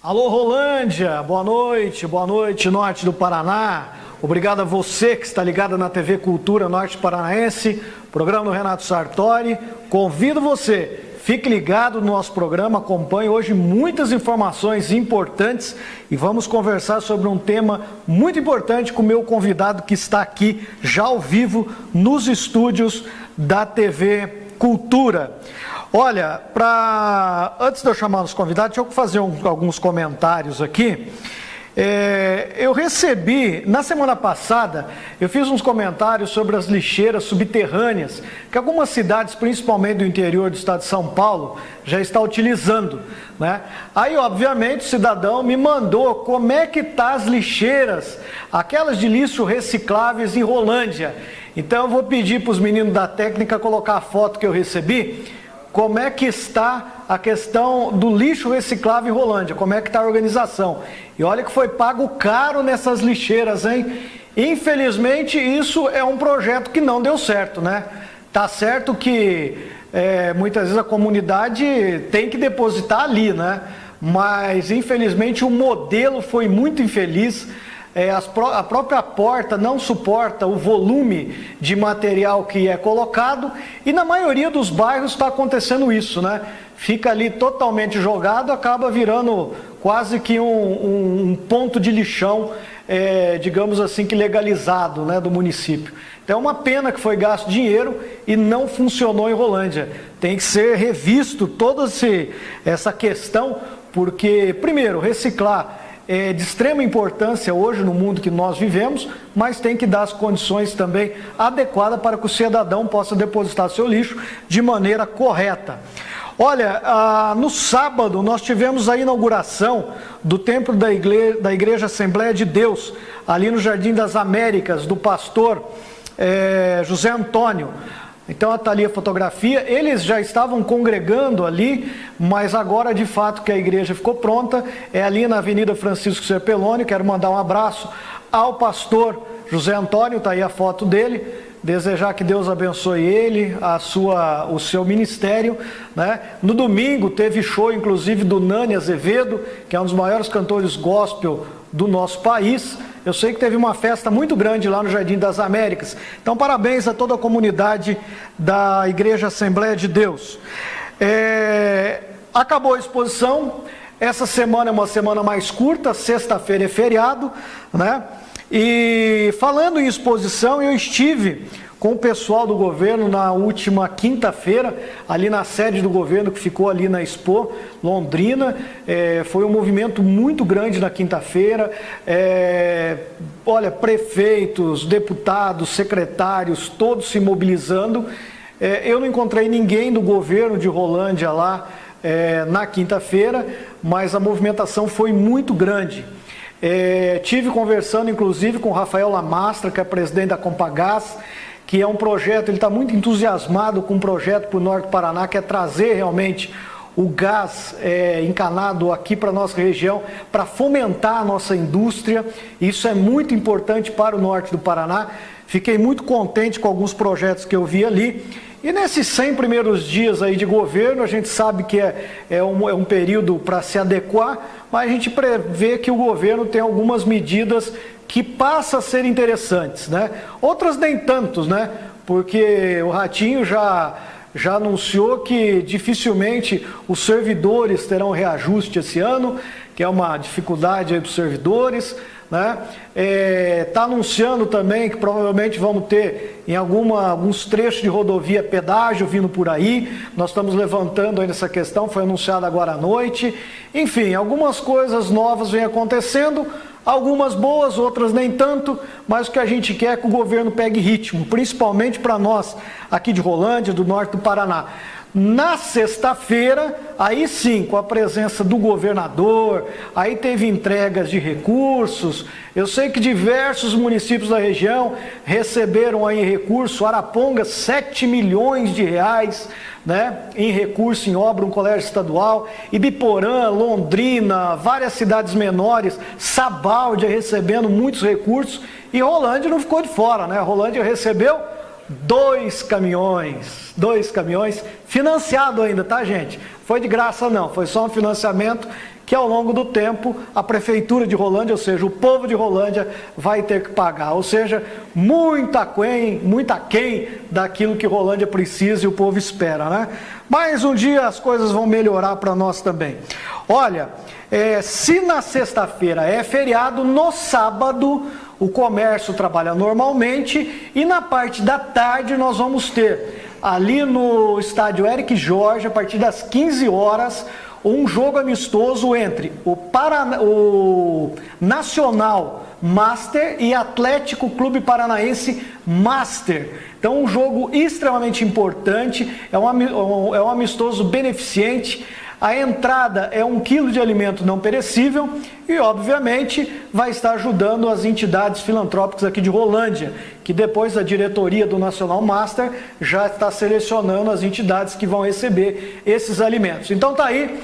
Alô, Rolândia, boa noite, norte do Paraná. Obrigado a você que está ligado na TV Cultura Norte Paranaense, programa do Renato Sartori. Convido você, fique ligado no nosso programa, acompanhe hoje muitas informações importantes e vamos conversar sobre um tema muito importante com o meu convidado que está aqui já ao vivo nos estúdios da TV Cultura. Olha, antes de eu chamar os convidados, deixa eu fazer alguns comentários aqui. Eu recebi, na semana passada, eu fiz uns comentários sobre as lixeiras subterrâneas, que algumas cidades, principalmente do interior do estado de São Paulo, já estão utilizando, né? Aí, obviamente, o cidadão me mandou como é que tá as lixeiras, aquelas de lixo recicláveis em Rolândia. Então, eu vou pedir para os meninos da técnica colocar a foto que eu recebi, como é que está a questão do lixo reciclável em Rolândia, como é que está a organização. E olha que foi pago caro nessas lixeiras, hein? Infelizmente, isso é um projeto que não deu certo, né? Tá certo que muitas vezes a comunidade tem que depositar ali, né? Mas, infelizmente, o modelo foi muito infeliz. A própria porta não suporta o volume de material que é colocado e na maioria dos bairros está acontecendo isso, né? Fica ali totalmente jogado, acaba virando quase que um ponto de lixão, digamos assim, que legalizado, né, do município. Então é uma pena que foi gasto dinheiro e não funcionou em Rolândia. Tem que ser revisto toda essa questão, porque, primeiro, reciclar é de extrema importância hoje no mundo que nós vivemos, mas tem que dar as condições também adequadas para que o cidadão possa depositar seu lixo de maneira correta. Olha, no sábado nós tivemos a inauguração do templo da Igreja Assembleia de Deus, ali no Jardim das Américas, do pastor José Antônio. Então está ali a fotografia, eles já estavam congregando ali, mas agora de fato que a igreja ficou pronta, é ali na Avenida Francisco Serpelloni. Quero mandar um abraço ao pastor José Antônio, está aí a foto dele, desejar que Deus abençoe ele, o seu ministério, né? No domingo teve show inclusive do Nani Azevedo, que é um dos maiores cantores gospel do nosso país. Eu sei que teve uma festa muito grande lá no Jardim das Américas. Então, parabéns a toda a comunidade da Igreja Assembleia de Deus. Acabou a exposição. Essa semana é uma semana mais curta, sexta-feira é feriado, né? E falando em exposição, eu estive com o pessoal do governo na última quinta-feira, ali na sede do governo, que ficou ali na Expo Londrina. Foi um movimento muito grande na quinta-feira. Olha, prefeitos, deputados, secretários, todos se mobilizando. Eu não encontrei ninguém do governo de Rolândia lá na quinta-feira, mas a movimentação foi muito grande. Tive conversando inclusive com o Rafael Lamastra, que é presidente da Compagás, que é um projeto, ele está muito entusiasmado com um projeto para o norte do Paraná, que é trazer realmente o gás encanado aqui para a nossa região, para fomentar a nossa indústria. Isso é muito importante para o norte do Paraná. Fiquei muito contente com alguns projetos que eu vi ali. E nesses 100 primeiros dias aí de governo, a gente sabe que é um período para se adequar, mas a gente prevê que o governo tem algumas medidas que passam a ser interessantes, né? Outras nem tantos, né? Porque o Ratinho já anunciou que dificilmente os servidores terão reajuste esse ano, que é uma dificuldade aí para os servidores, né? Está anunciando também que provavelmente vamos ter em alguns trechos de rodovia pedágio vindo por aí. Nós estamos levantando aí nessa questão, foi anunciado agora à noite. Enfim, algumas coisas novas vêm acontecendo, algumas boas, outras nem tanto, mas o que a gente quer é que o governo pegue ritmo, principalmente para nós aqui de Rolândia, do norte do Paraná. Na sexta-feira, aí sim, com a presença do governador, aí teve entregas de recursos. Eu sei que diversos municípios da região receberam aí recurso, Araponga, 7 milhões de reais, né, em recurso em obra, um colégio estadual, Ibiporã, Londrina, várias cidades menores, Sabáudia recebendo muitos recursos, e Rolândia não ficou de fora, né? Rolândia recebeu 2 caminhões, financiado ainda, tá, gente? Foi de graça não, foi só um financiamento que ao longo do tempo a Prefeitura de Rolândia, ou seja, o povo de Rolândia vai ter que pagar, ou seja, muito aquém daquilo que Rolândia precisa e o povo espera, né? Mas um dia as coisas vão melhorar para nós também. Olha, se na sexta-feira é feriado, no sábado o comércio trabalha normalmente e na parte da tarde nós vamos ter ali no estádio Eric Jorge, a partir das 15 horas, um jogo amistoso entre o Nacional Master e Atlético Clube Paranaense Master. Então, um jogo extremamente importante, é um amistoso beneficente. A entrada é 1 quilo de alimento não perecível e, obviamente, vai estar ajudando as entidades filantrópicas aqui de Rolândia, que depois a diretoria do Nacional Master já está selecionando as entidades que vão receber esses alimentos. Então tá aí,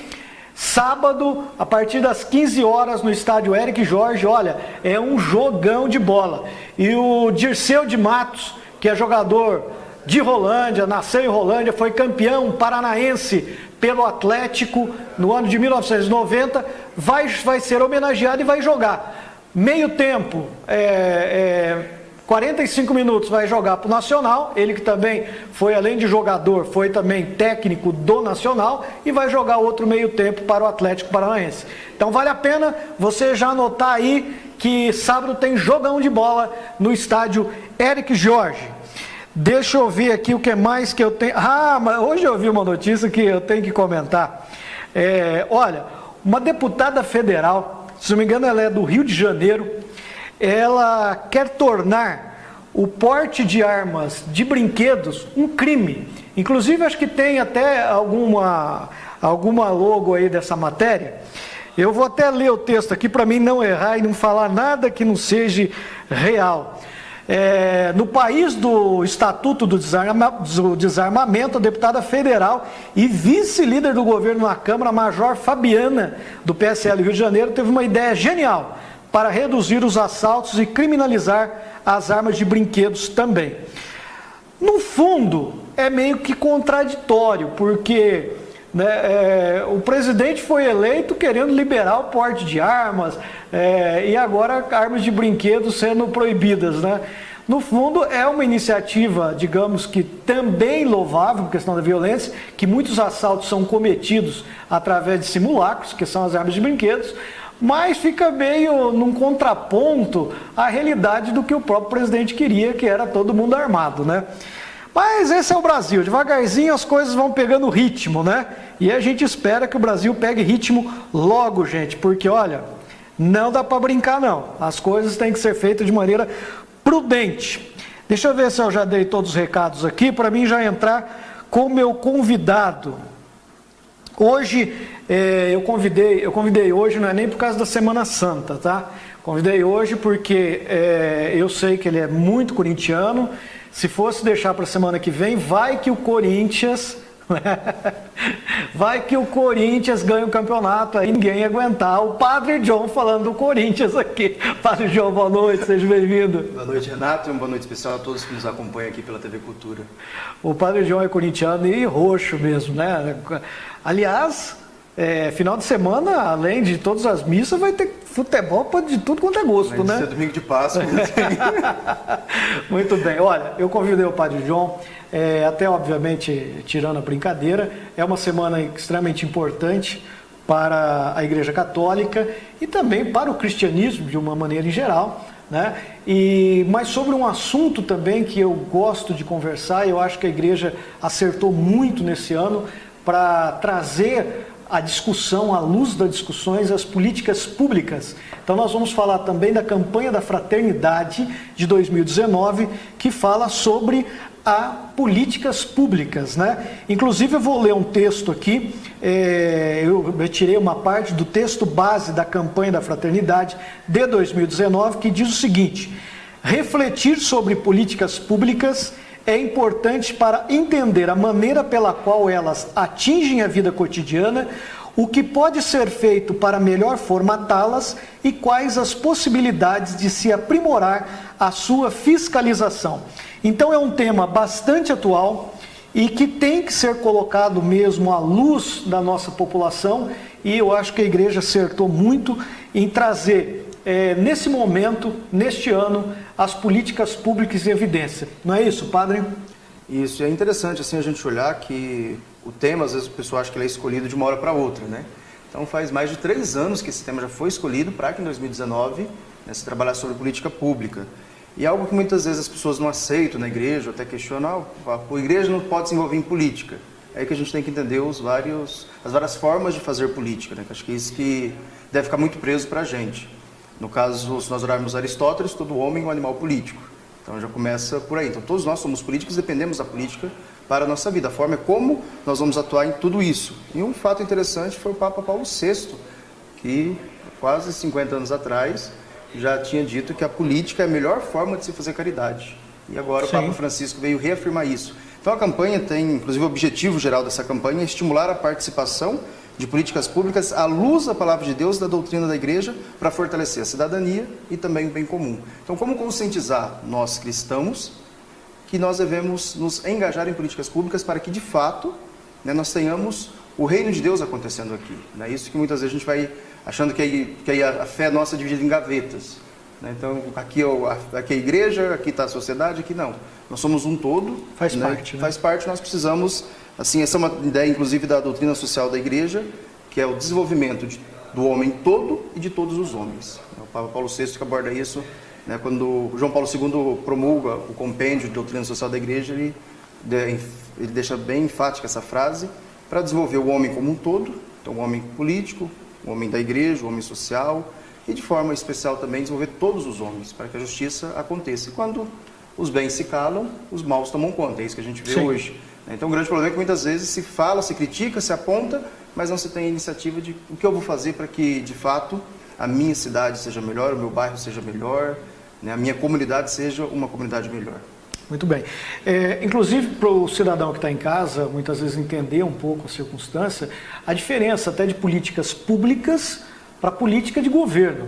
sábado, a partir das 15 horas no estádio Eric Jorge, olha, é um jogão de bola. E o Dirceu de Matos, que é jogador de Rolândia, nasceu em Rolândia, foi campeão paranaense pelo Atlético no ano de 1990, vai ser homenageado e vai jogar. Meio tempo, 45 minutos vai jogar para o Nacional, ele que também foi, além de jogador, foi também técnico do Nacional, e vai jogar outro meio tempo para o Atlético Paranaense. Então vale a pena você já anotar aí que sábado tem jogão de bola no estádio Eric Jorge. Deixa eu ver aqui o que mais que eu tenho. Mas hoje eu vi uma notícia que eu tenho que comentar. Olha, uma deputada federal, se não me engano ela é do Rio de Janeiro, ela quer tornar o porte de armas de brinquedos um crime. Inclusive acho que tem até alguma logo aí dessa matéria. Eu vou até ler o texto aqui para mim não errar e não falar nada que não seja real. No país do Estatuto do Desarmamento, a deputada federal e vice-líder do governo na Câmara, Major Fabiana, do PSL Rio de Janeiro, teve uma ideia genial para reduzir os assaltos e criminalizar as armas de brinquedos também. No fundo, é meio que contraditório, porque o presidente foi eleito querendo liberar o porte de armas, e agora armas de brinquedos sendo proibidas, né? No fundo, é uma iniciativa, digamos que também louvável, por questão da violência, que muitos assaltos são cometidos através de simulacros, que são as armas de brinquedos, mas fica meio num contraponto à realidade do que o próprio presidente queria, que era todo mundo armado, né? Mas esse é o Brasil, devagarzinho as coisas vão pegando ritmo, né? E a gente espera que o Brasil pegue ritmo logo, gente, porque olha, não dá para brincar não, as coisas têm que ser feitas de maneira prudente. Deixa eu ver se eu já dei todos os recados aqui, para mim já entrar com o meu convidado. Hoje, eu convidei hoje, não é nem por causa da Semana Santa, tá? Convidei hoje porque eu sei que ele é muito corintiano. Se fosse deixar para a semana que vem, vai que o Corinthians ganha o campeonato, aí ninguém ia aguentar. O Padre John falando do Corinthians aqui. Padre John, boa noite, seja bem-vindo. Boa noite, Renato, e uma boa noite especial a todos que nos acompanham aqui pela TV Cultura. O Padre John é corintiano e roxo mesmo, né? Aliás, final de semana, além de todas as missas, vai ter futebol de tudo quanto é gosto, né? Isso é domingo de Páscoa. Muito bem. Olha, eu convidei o Padre John, até obviamente tirando a brincadeira, é uma semana extremamente importante para a Igreja Católica e também para o cristianismo de uma maneira em geral, né? Mas sobre um assunto também que eu gosto de conversar, eu acho que a Igreja acertou muito nesse ano para trazer a discussão, à luz das discussões, as políticas públicas. Então nós vamos falar também da campanha da Fraternidade de 2019, que fala sobre políticas públicas, né? Inclusive eu vou ler um texto aqui, eu retirei uma parte do texto base da campanha da Fraternidade de 2019, que diz o seguinte: refletir sobre políticas públicas é importante para entender a maneira pela qual elas atingem a vida cotidiana, o que pode ser feito para melhor formatá-las e quais as possibilidades de se aprimorar a sua fiscalização. Então é um tema bastante atual e que tem que ser colocado mesmo à luz da nossa população e eu acho que a igreja acertou muito em trazer, nesse momento, neste ano, as políticas públicas em evidência. Não é isso, padre? Isso, é interessante assim a gente olhar que o tema, às vezes o pessoal acha que ele é escolhido de uma hora para outra, né? Então faz mais de 3 anos que esse tema já foi escolhido para que em 2019 se trabalhar sobre política pública. E é algo que muitas vezes as pessoas não aceitam na igreja, ou até questionam, a igreja não pode se envolver em política. É aí que a gente tem que entender as várias formas de fazer política, né? Acho que é isso que deve ficar muito preso para a gente. No caso, se nós olharmos Aristóteles, todo homem é um animal político. Então já começa por aí. Então todos nós somos políticos, dependemos da política para a nossa vida. A forma é como nós vamos atuar em tudo isso. E um fato interessante foi o Papa Paulo VI, que quase 50 anos atrás já tinha dito que a política é a melhor forma de se fazer caridade. E agora o Papa Francisco veio reafirmar isso. Então a campanha tem, inclusive o objetivo geral dessa campanha é estimular a participação de políticas públicas à luz da palavra de Deus e da doutrina da igreja para fortalecer a cidadania e também o bem comum. Então como conscientizar nós cristãos que nós devemos nos engajar em políticas públicas para que de fato nós tenhamos o reino de Deus acontecendo aqui. É isso que muitas vezes a gente vai achando que a fé nossa é dividida em gavetas. Então, aqui é a igreja, aqui está a sociedade, aqui não. Nós somos um todo. Faz parte. Faz parte, nós precisamos, assim, essa é uma ideia, inclusive, da doutrina social da igreja, que é o desenvolvimento do homem todo e de todos os homens. O Papa Paulo VI que aborda isso, quando João Paulo II promulga o compêndio de doutrina social da igreja, ele deixa bem enfática essa frase, para desenvolver o homem como um todo, então o homem político, o homem da igreja, o homem social, e de forma especial também desenvolver todos os homens, para que a justiça aconteça. E quando os bens se calam, os maus tomam conta, é isso que a gente vê hoje. Então o grande problema é que muitas vezes se fala, se critica, se aponta, mas não se tem a iniciativa de o que eu vou fazer para que, de fato, a minha cidade seja melhor, o meu bairro seja melhor, a minha comunidade seja uma comunidade melhor. Muito bem. Inclusive, para o cidadão que está em casa, muitas vezes entender um pouco a circunstância, a diferença até de políticas públicas para política de governo.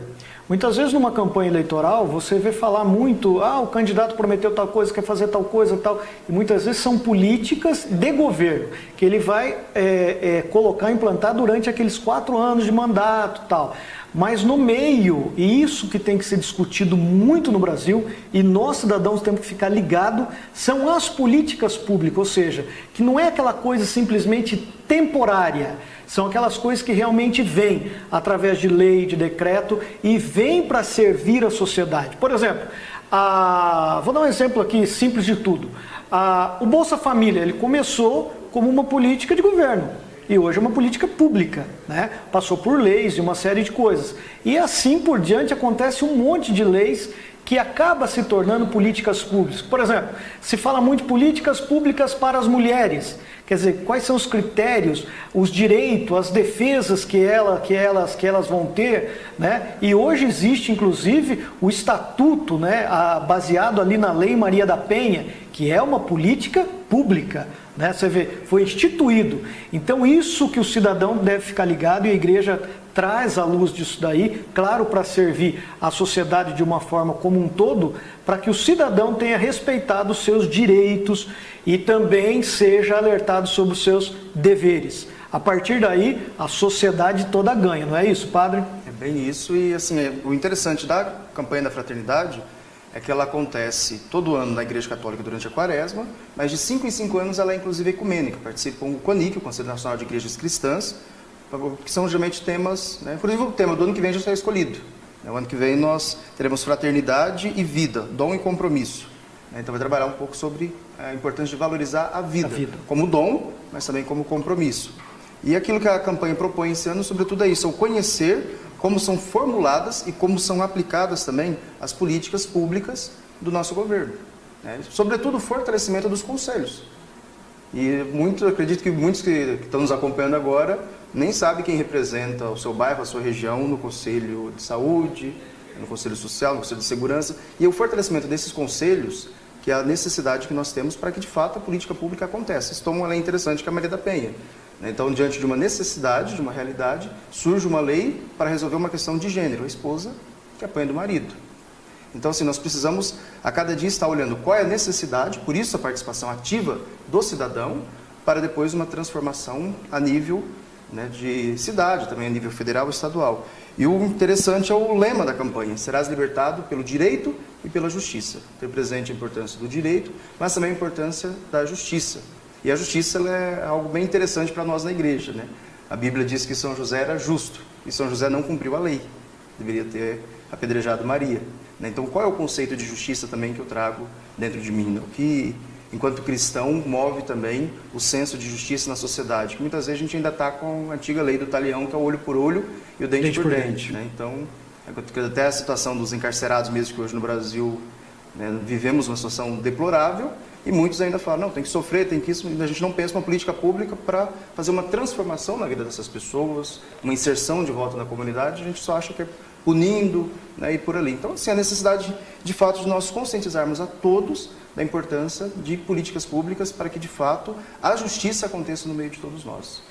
Muitas vezes numa campanha eleitoral você vê falar muito, o candidato prometeu tal coisa, quer fazer tal coisa, tal, e muitas vezes são políticas de governo, que ele vai colocar, implantar durante aqueles 4 anos de mandato, tal. Mas no meio, e isso que tem que ser discutido muito no Brasil, e nós cidadãos temos que ficar ligados, são as políticas públicas, ou seja, que não é aquela coisa simplesmente temporária, são aquelas coisas que realmente vêm através de lei, de decreto, e vêm para servir a sociedade. Por exemplo, vou dar um exemplo aqui simples de tudo. O Bolsa Família, ele começou como uma política de governo. E hoje é uma política pública, Passou por leis e uma série de coisas. E assim por diante acontece um monte de leis que acaba se tornando políticas públicas. Por exemplo, se fala muito de políticas públicas para as mulheres. Quer dizer, quais são os critérios, os direitos, as defesas que elas vão ter, E hoje existe, inclusive, o estatuto, baseado ali na Lei Maria da Penha, que é uma política pública, Você vê, foi instituído. Então, isso que o cidadão deve ficar ligado, e a igreja traz à luz disso daí, claro, para servir a sociedade de uma forma como um todo, para que o cidadão tenha respeitado os seus direitos e também seja alertado sobre os seus deveres. A partir daí, a sociedade toda ganha, não é isso, padre? É bem isso, e assim, o interessante da campanha da fraternidade é que ela acontece todo ano na Igreja Católica durante a Quaresma, mas de 5 em 5 anos ela é inclusive ecumênica, participa o CONIC, o Conselho Nacional de Igrejas Cristãs, que são geralmente temas, inclusive o tema do ano que vem já está escolhido. O ano que vem nós teremos fraternidade e vida, dom e compromisso. Então vai trabalhar um pouco sobre a importância de valorizar a vida, como dom, mas também como compromisso. E aquilo que a campanha propõe esse ano, sobretudo, é isso, é o conhecer como são formuladas e como são aplicadas também as políticas públicas do nosso governo. Sobretudo o fortalecimento dos conselhos. E acredito que muitos que estão nos acompanhando agora nem sabem quem representa o seu bairro, a sua região, no Conselho de Saúde, no Conselho Social, no Conselho de Segurança. E o fortalecimento desses conselhos, que é a necessidade que nós temos para que, de fato, a política pública aconteça. Isso toma uma lei interessante, que é a Maria da Penha. Então, diante de uma necessidade, de uma realidade, surge uma lei para resolver uma questão de gênero, a esposa que apanha do marido. Então, assim, nós precisamos, a cada dia, estar olhando qual é a necessidade, por isso a participação ativa do cidadão, para depois uma transformação a nível né, de cidade, também a nível federal e estadual. E o interessante é o lema da campanha: serás libertado pelo direito e pela justiça. Ter presente a importância do direito, mas também a importância da justiça. E a justiça ela é algo bem interessante para nós na igreja, né? A Bíblia diz que São José era justo, e São José não cumpriu a lei. Deveria ter apedrejado Maria. Né? Então, qual é o conceito de justiça também que eu trago dentro de mim? Né? O que, enquanto cristão, move também o senso de justiça na sociedade, que muitas vezes a gente ainda está com a antiga lei do talião, que é o olho por olho e o dente por dente. Né? Então, até a situação dos encarcerados mesmo, que hoje no Brasil, né, vivemos uma situação deplorável, e muitos ainda falam, não, tem que sofrer, tem que isso. A gente não pensa uma política pública para fazer uma transformação na vida dessas pessoas, uma inserção de volta na comunidade. A gente só acha que é punindo, né, e por ali. Então, assim, a necessidade, de fato, de nós conscientizarmos a todos da importância de políticas públicas para que, de fato, a justiça aconteça no meio de todos nós.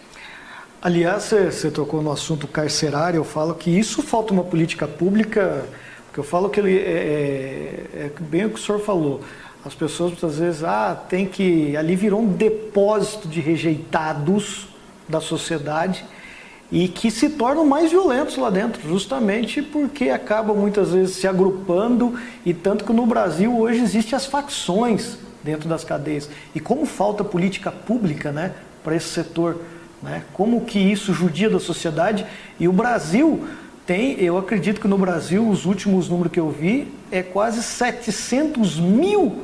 Aliás, você tocou no assunto carcerário, eu falo que isso falta uma política pública, porque eu falo que ele é bem o que o senhor falou. As pessoas muitas vezes, tem que... Ali virou um depósito de rejeitados da sociedade e que se tornam mais violentos lá dentro, justamente porque acabam muitas vezes se agrupando, e tanto que no Brasil hoje existem as facções dentro das cadeias. E como falta política pública, né, para esse setor, né? Como que isso judia da sociedade. E o Brasil tem, eu acredito que no Brasil, os últimos números que eu vi, é quase 700 mil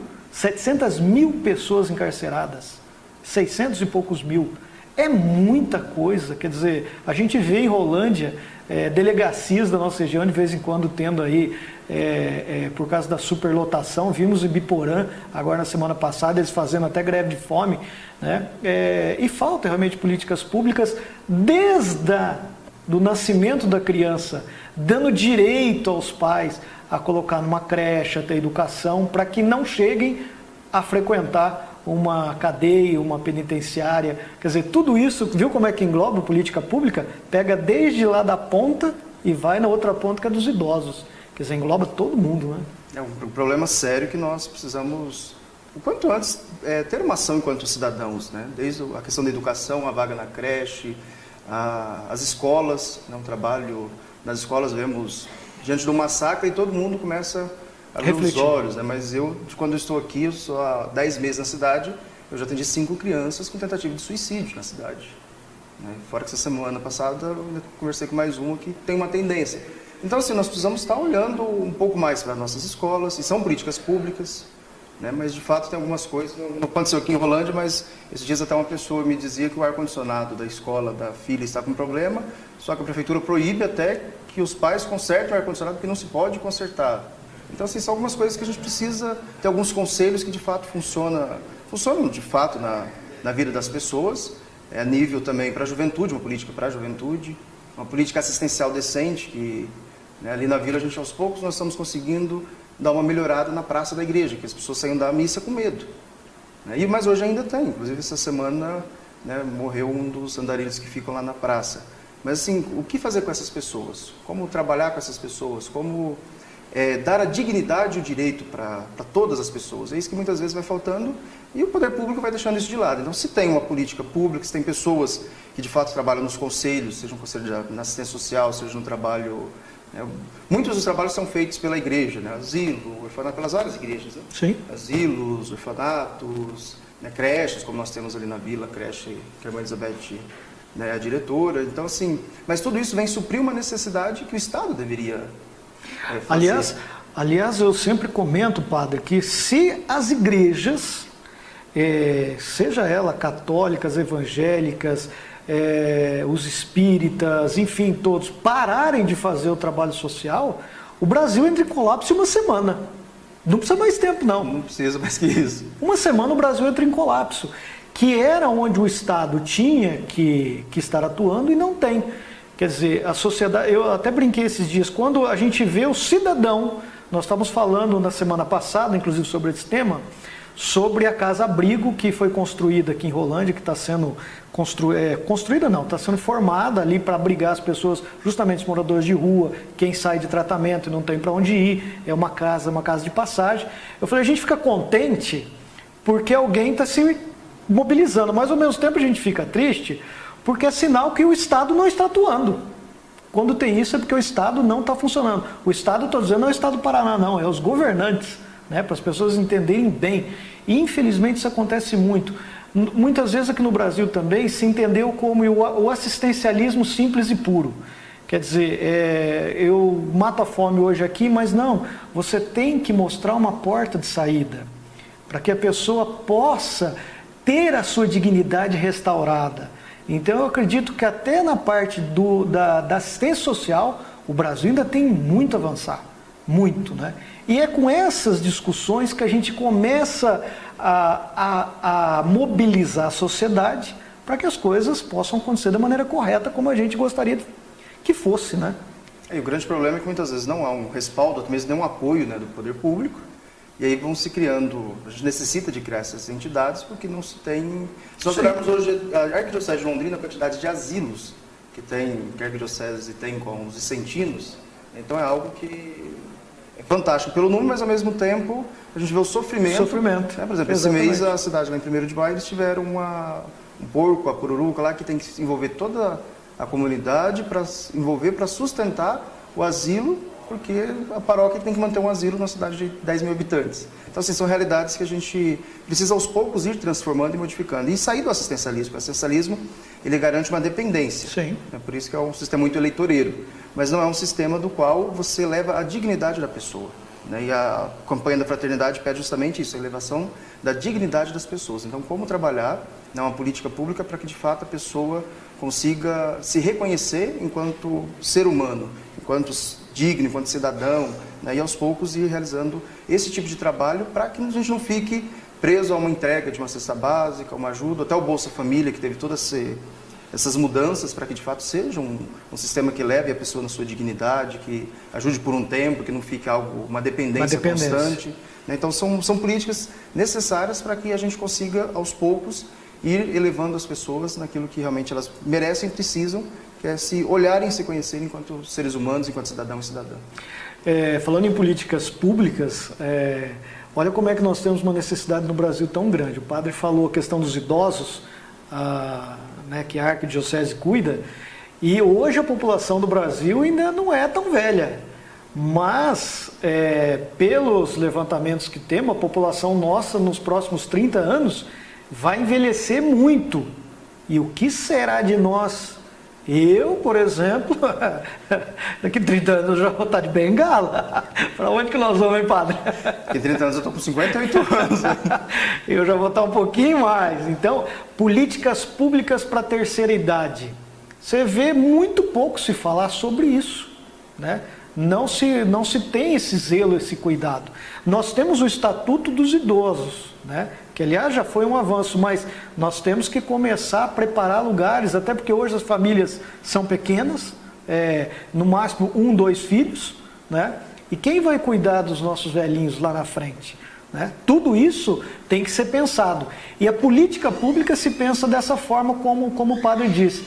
pessoas encarceradas, 600 e poucos mil. É muita coisa, quer dizer, a gente vê em Rolândia delegacias da nossa região de vez em quando tendo aí, por causa da superlotação, vimos em Biporã, agora na semana passada, eles fazendo até greve de fome, né? E falta realmente políticas públicas desde do nascimento da criança, dando direito aos pais a colocar numa creche, a ter educação, para que não cheguem a frequentar uma cadeia, uma penitenciária. Quer dizer, tudo isso, viu como é que engloba política pública? Pega desde lá da ponta e vai na outra ponta, que é dos idosos. Quer dizer, engloba todo mundo, né? É um problema sério que nós precisamos, o quanto antes, ter uma ação enquanto cidadãos, né? Desde a questão da educação, a vaga na creche, as escolas, né? Um trabalho nas escolas, vemos diante de um massacre e todo mundo começa a abrir os olhos, né? Mas quando eu estou aqui, eu sou há 10 meses na cidade, eu já atendi 5 crianças com tentativa de suicídio na cidade. Né? Fora que essa semana passada eu conversei com mais uma que tem uma tendência. Então, assim, nós precisamos estar olhando um pouco mais para nossas escolas, e são políticas públicas, né? Mas de fato tem algumas coisas, não aconteceu aqui em Rolândia, mas esses dias até uma pessoa me dizia que o ar-condicionado da escola da filha está com problema, só que a prefeitura proíbe até que os pais consertem o ar-condicionado, porque não se pode consertar. Então, assim, são algumas coisas que a gente precisa ter alguns conselhos que de fato funcionam de fato na vida das pessoas, a nível também para a juventude, uma política para a juventude, uma política assistencial decente, que, né, ali na vila a gente aos poucos nós estamos conseguindo dar uma melhorada na praça da igreja, que as pessoas saíam da missa com medo. Né? Mas hoje ainda tem, inclusive essa semana, né, morreu um dos andarilhos que ficam lá na praça. Mas assim, o que fazer com essas pessoas? Como trabalhar com essas pessoas? Como dar a dignidade e o direito para todas as pessoas? É isso que muitas vezes vai faltando e o poder público vai deixando isso de lado. Então, se tem uma política pública, se tem pessoas que de fato trabalham nos conselhos, seja no conselho na assistência social, seja no trabalho... Né, muitos dos trabalhos são feitos pela igreja, né, asilo, orfanato, pelas várias igrejas. Né? Sim. Asilos, orfanatos, né, creches, como nós temos ali na vila, creche que a irmã Elizabeth, né, é a diretora. Então, assim, mas tudo isso vem suprir uma necessidade que o Estado deveria fazer. Aliás, eu sempre comento, padre, que se as igrejas, seja ela católicas, evangélicas, os espíritas, enfim, todos, pararem de fazer o trabalho social, o Brasil entra em colapso em uma semana. Não precisa mais tempo, não. Não precisa mais que isso. Uma semana o Brasil entra em colapso, que era onde o Estado tinha que estar atuando e não tem. Quer dizer, a sociedade, eu até brinquei esses dias, quando a gente vê o cidadão, nós estávamos falando na semana passada, inclusive sobre esse tema, sobre a casa-abrigo que foi construída aqui em Rolândia, que está sendo construída não, está sendo formada ali para abrigar as pessoas, justamente os moradores de rua, quem sai de tratamento e não tem para onde ir, é uma casa de passagem. Eu falei, a gente fica contente porque alguém está se mobilizando, mas ao mesmo tempo a gente fica triste, porque é sinal que o Estado não está atuando. Quando tem isso é porque o Estado não está funcionando. O Estado, estou dizendo, não é o Estado do Paraná, não, é os governantes, né, para as pessoas entenderem bem. E infelizmente isso acontece muito. Muitas vezes aqui no Brasil também se entendeu como o assistencialismo simples e puro. Quer dizer, eu mato a fome hoje aqui, mas não, você tem que mostrar uma porta de saída para que a pessoa possa ter a sua dignidade restaurada. Então eu acredito que até na parte da assistência social, o Brasil ainda tem muito a avançar, muito, né? E é com essas discussões que a gente começa a mobilizar a sociedade para que as coisas possam acontecer da maneira correta, como a gente gostaria que fosse, né? E o grande problema é que muitas vezes não há um respaldo, até mesmo nem um apoio, né, do poder público. E aí vão se criando, a gente necessita de criar essas entidades porque não se tem... Se nós olharmos hoje a Arquidiocese de Londrina, a quantidade de asilos que a Arquidiocese tem com os vicentinos, então é algo que é fantástico pelo número, mas ao mesmo tempo a gente vê o sofrimento. Né? Por exemplo, Exatamente. esse mês a cidade lá em 1º de maio, eles tiveram um porco, a pururuca lá, que tem que envolver toda a comunidade, para sustentar o asilo, porque a paróquia tem que manter um asilo na cidade de 10 mil habitantes. Então, assim, são realidades que a gente precisa aos poucos ir transformando e modificando. E sair do assistencialismo. O assistencialismo, ele garante uma dependência. Sim. É por isso que é um sistema muito eleitoreiro. Mas não é um sistema do qual você leva a dignidade da pessoa. Né? E a campanha da fraternidade pede justamente isso, a elevação da dignidade das pessoas. Então, como trabalhar numa política pública para que, de fato, a pessoa consiga se reconhecer enquanto ser humano, enquanto digno, enquanto cidadão, né? E aos poucos ir realizando esse tipo de trabalho para que a gente não fique preso a uma entrega de uma cesta básica, uma ajuda, até o Bolsa Família, que teve todas essas mudanças para que de fato seja um sistema que leve a pessoa na sua dignidade, que ajude por um tempo, que não fique uma dependência constante. Né? Então são políticas necessárias para que a gente consiga aos poucos ir elevando as pessoas naquilo que realmente elas merecem e precisam, que é se olharem e se conhecerem enquanto seres humanos, enquanto cidadão e cidadã. Falando em políticas públicas, olha como é que nós temos uma necessidade no Brasil tão grande. O padre falou a questão dos idosos, né, que a Arquidiocese cuida, e hoje a população do Brasil ainda não é tão velha. Mas, pelos levantamentos que temos, a população nossa nos próximos 30 anos vai envelhecer muito. E o que será de nós? Eu, por exemplo, daqui a 30 anos eu já vou estar de bengala. Para onde que nós vamos, hein, padre? Daqui a 30 anos eu estou com 58 anos. Eu já vou estar um pouquinho mais. Então, políticas públicas para a terceira idade. Você vê muito pouco se falar sobre isso, né? Não se tem esse zelo, esse cuidado. Nós temos o Estatuto dos Idosos, né? Que aliás já foi um avanço, mas nós temos que começar a preparar lugares, até porque hoje as famílias são pequenas, no máximo 1, 2 filhos, né? E quem vai cuidar dos nossos velhinhos lá na frente? Né? Tudo isso tem que ser pensado. E a política pública se pensa dessa forma, como o padre disse.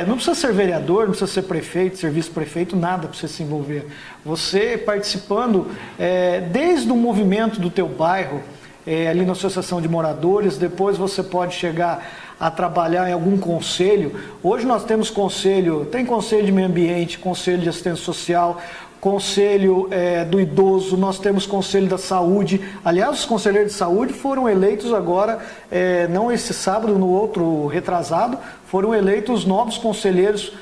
Não precisa ser vereador, não precisa ser prefeito, ser vice-prefeito, nada para você se envolver. Você participando desde o movimento do teu bairro, ali na associação de moradores, depois você pode chegar a trabalhar em algum conselho. Hoje nós temos tem conselho de meio ambiente, conselho de assistência social, conselho do idoso, nós temos conselho da saúde. Aliás, os conselheiros de saúde foram eleitos agora, não esse sábado, no outro retrasado, foram eleitos novos conselheiros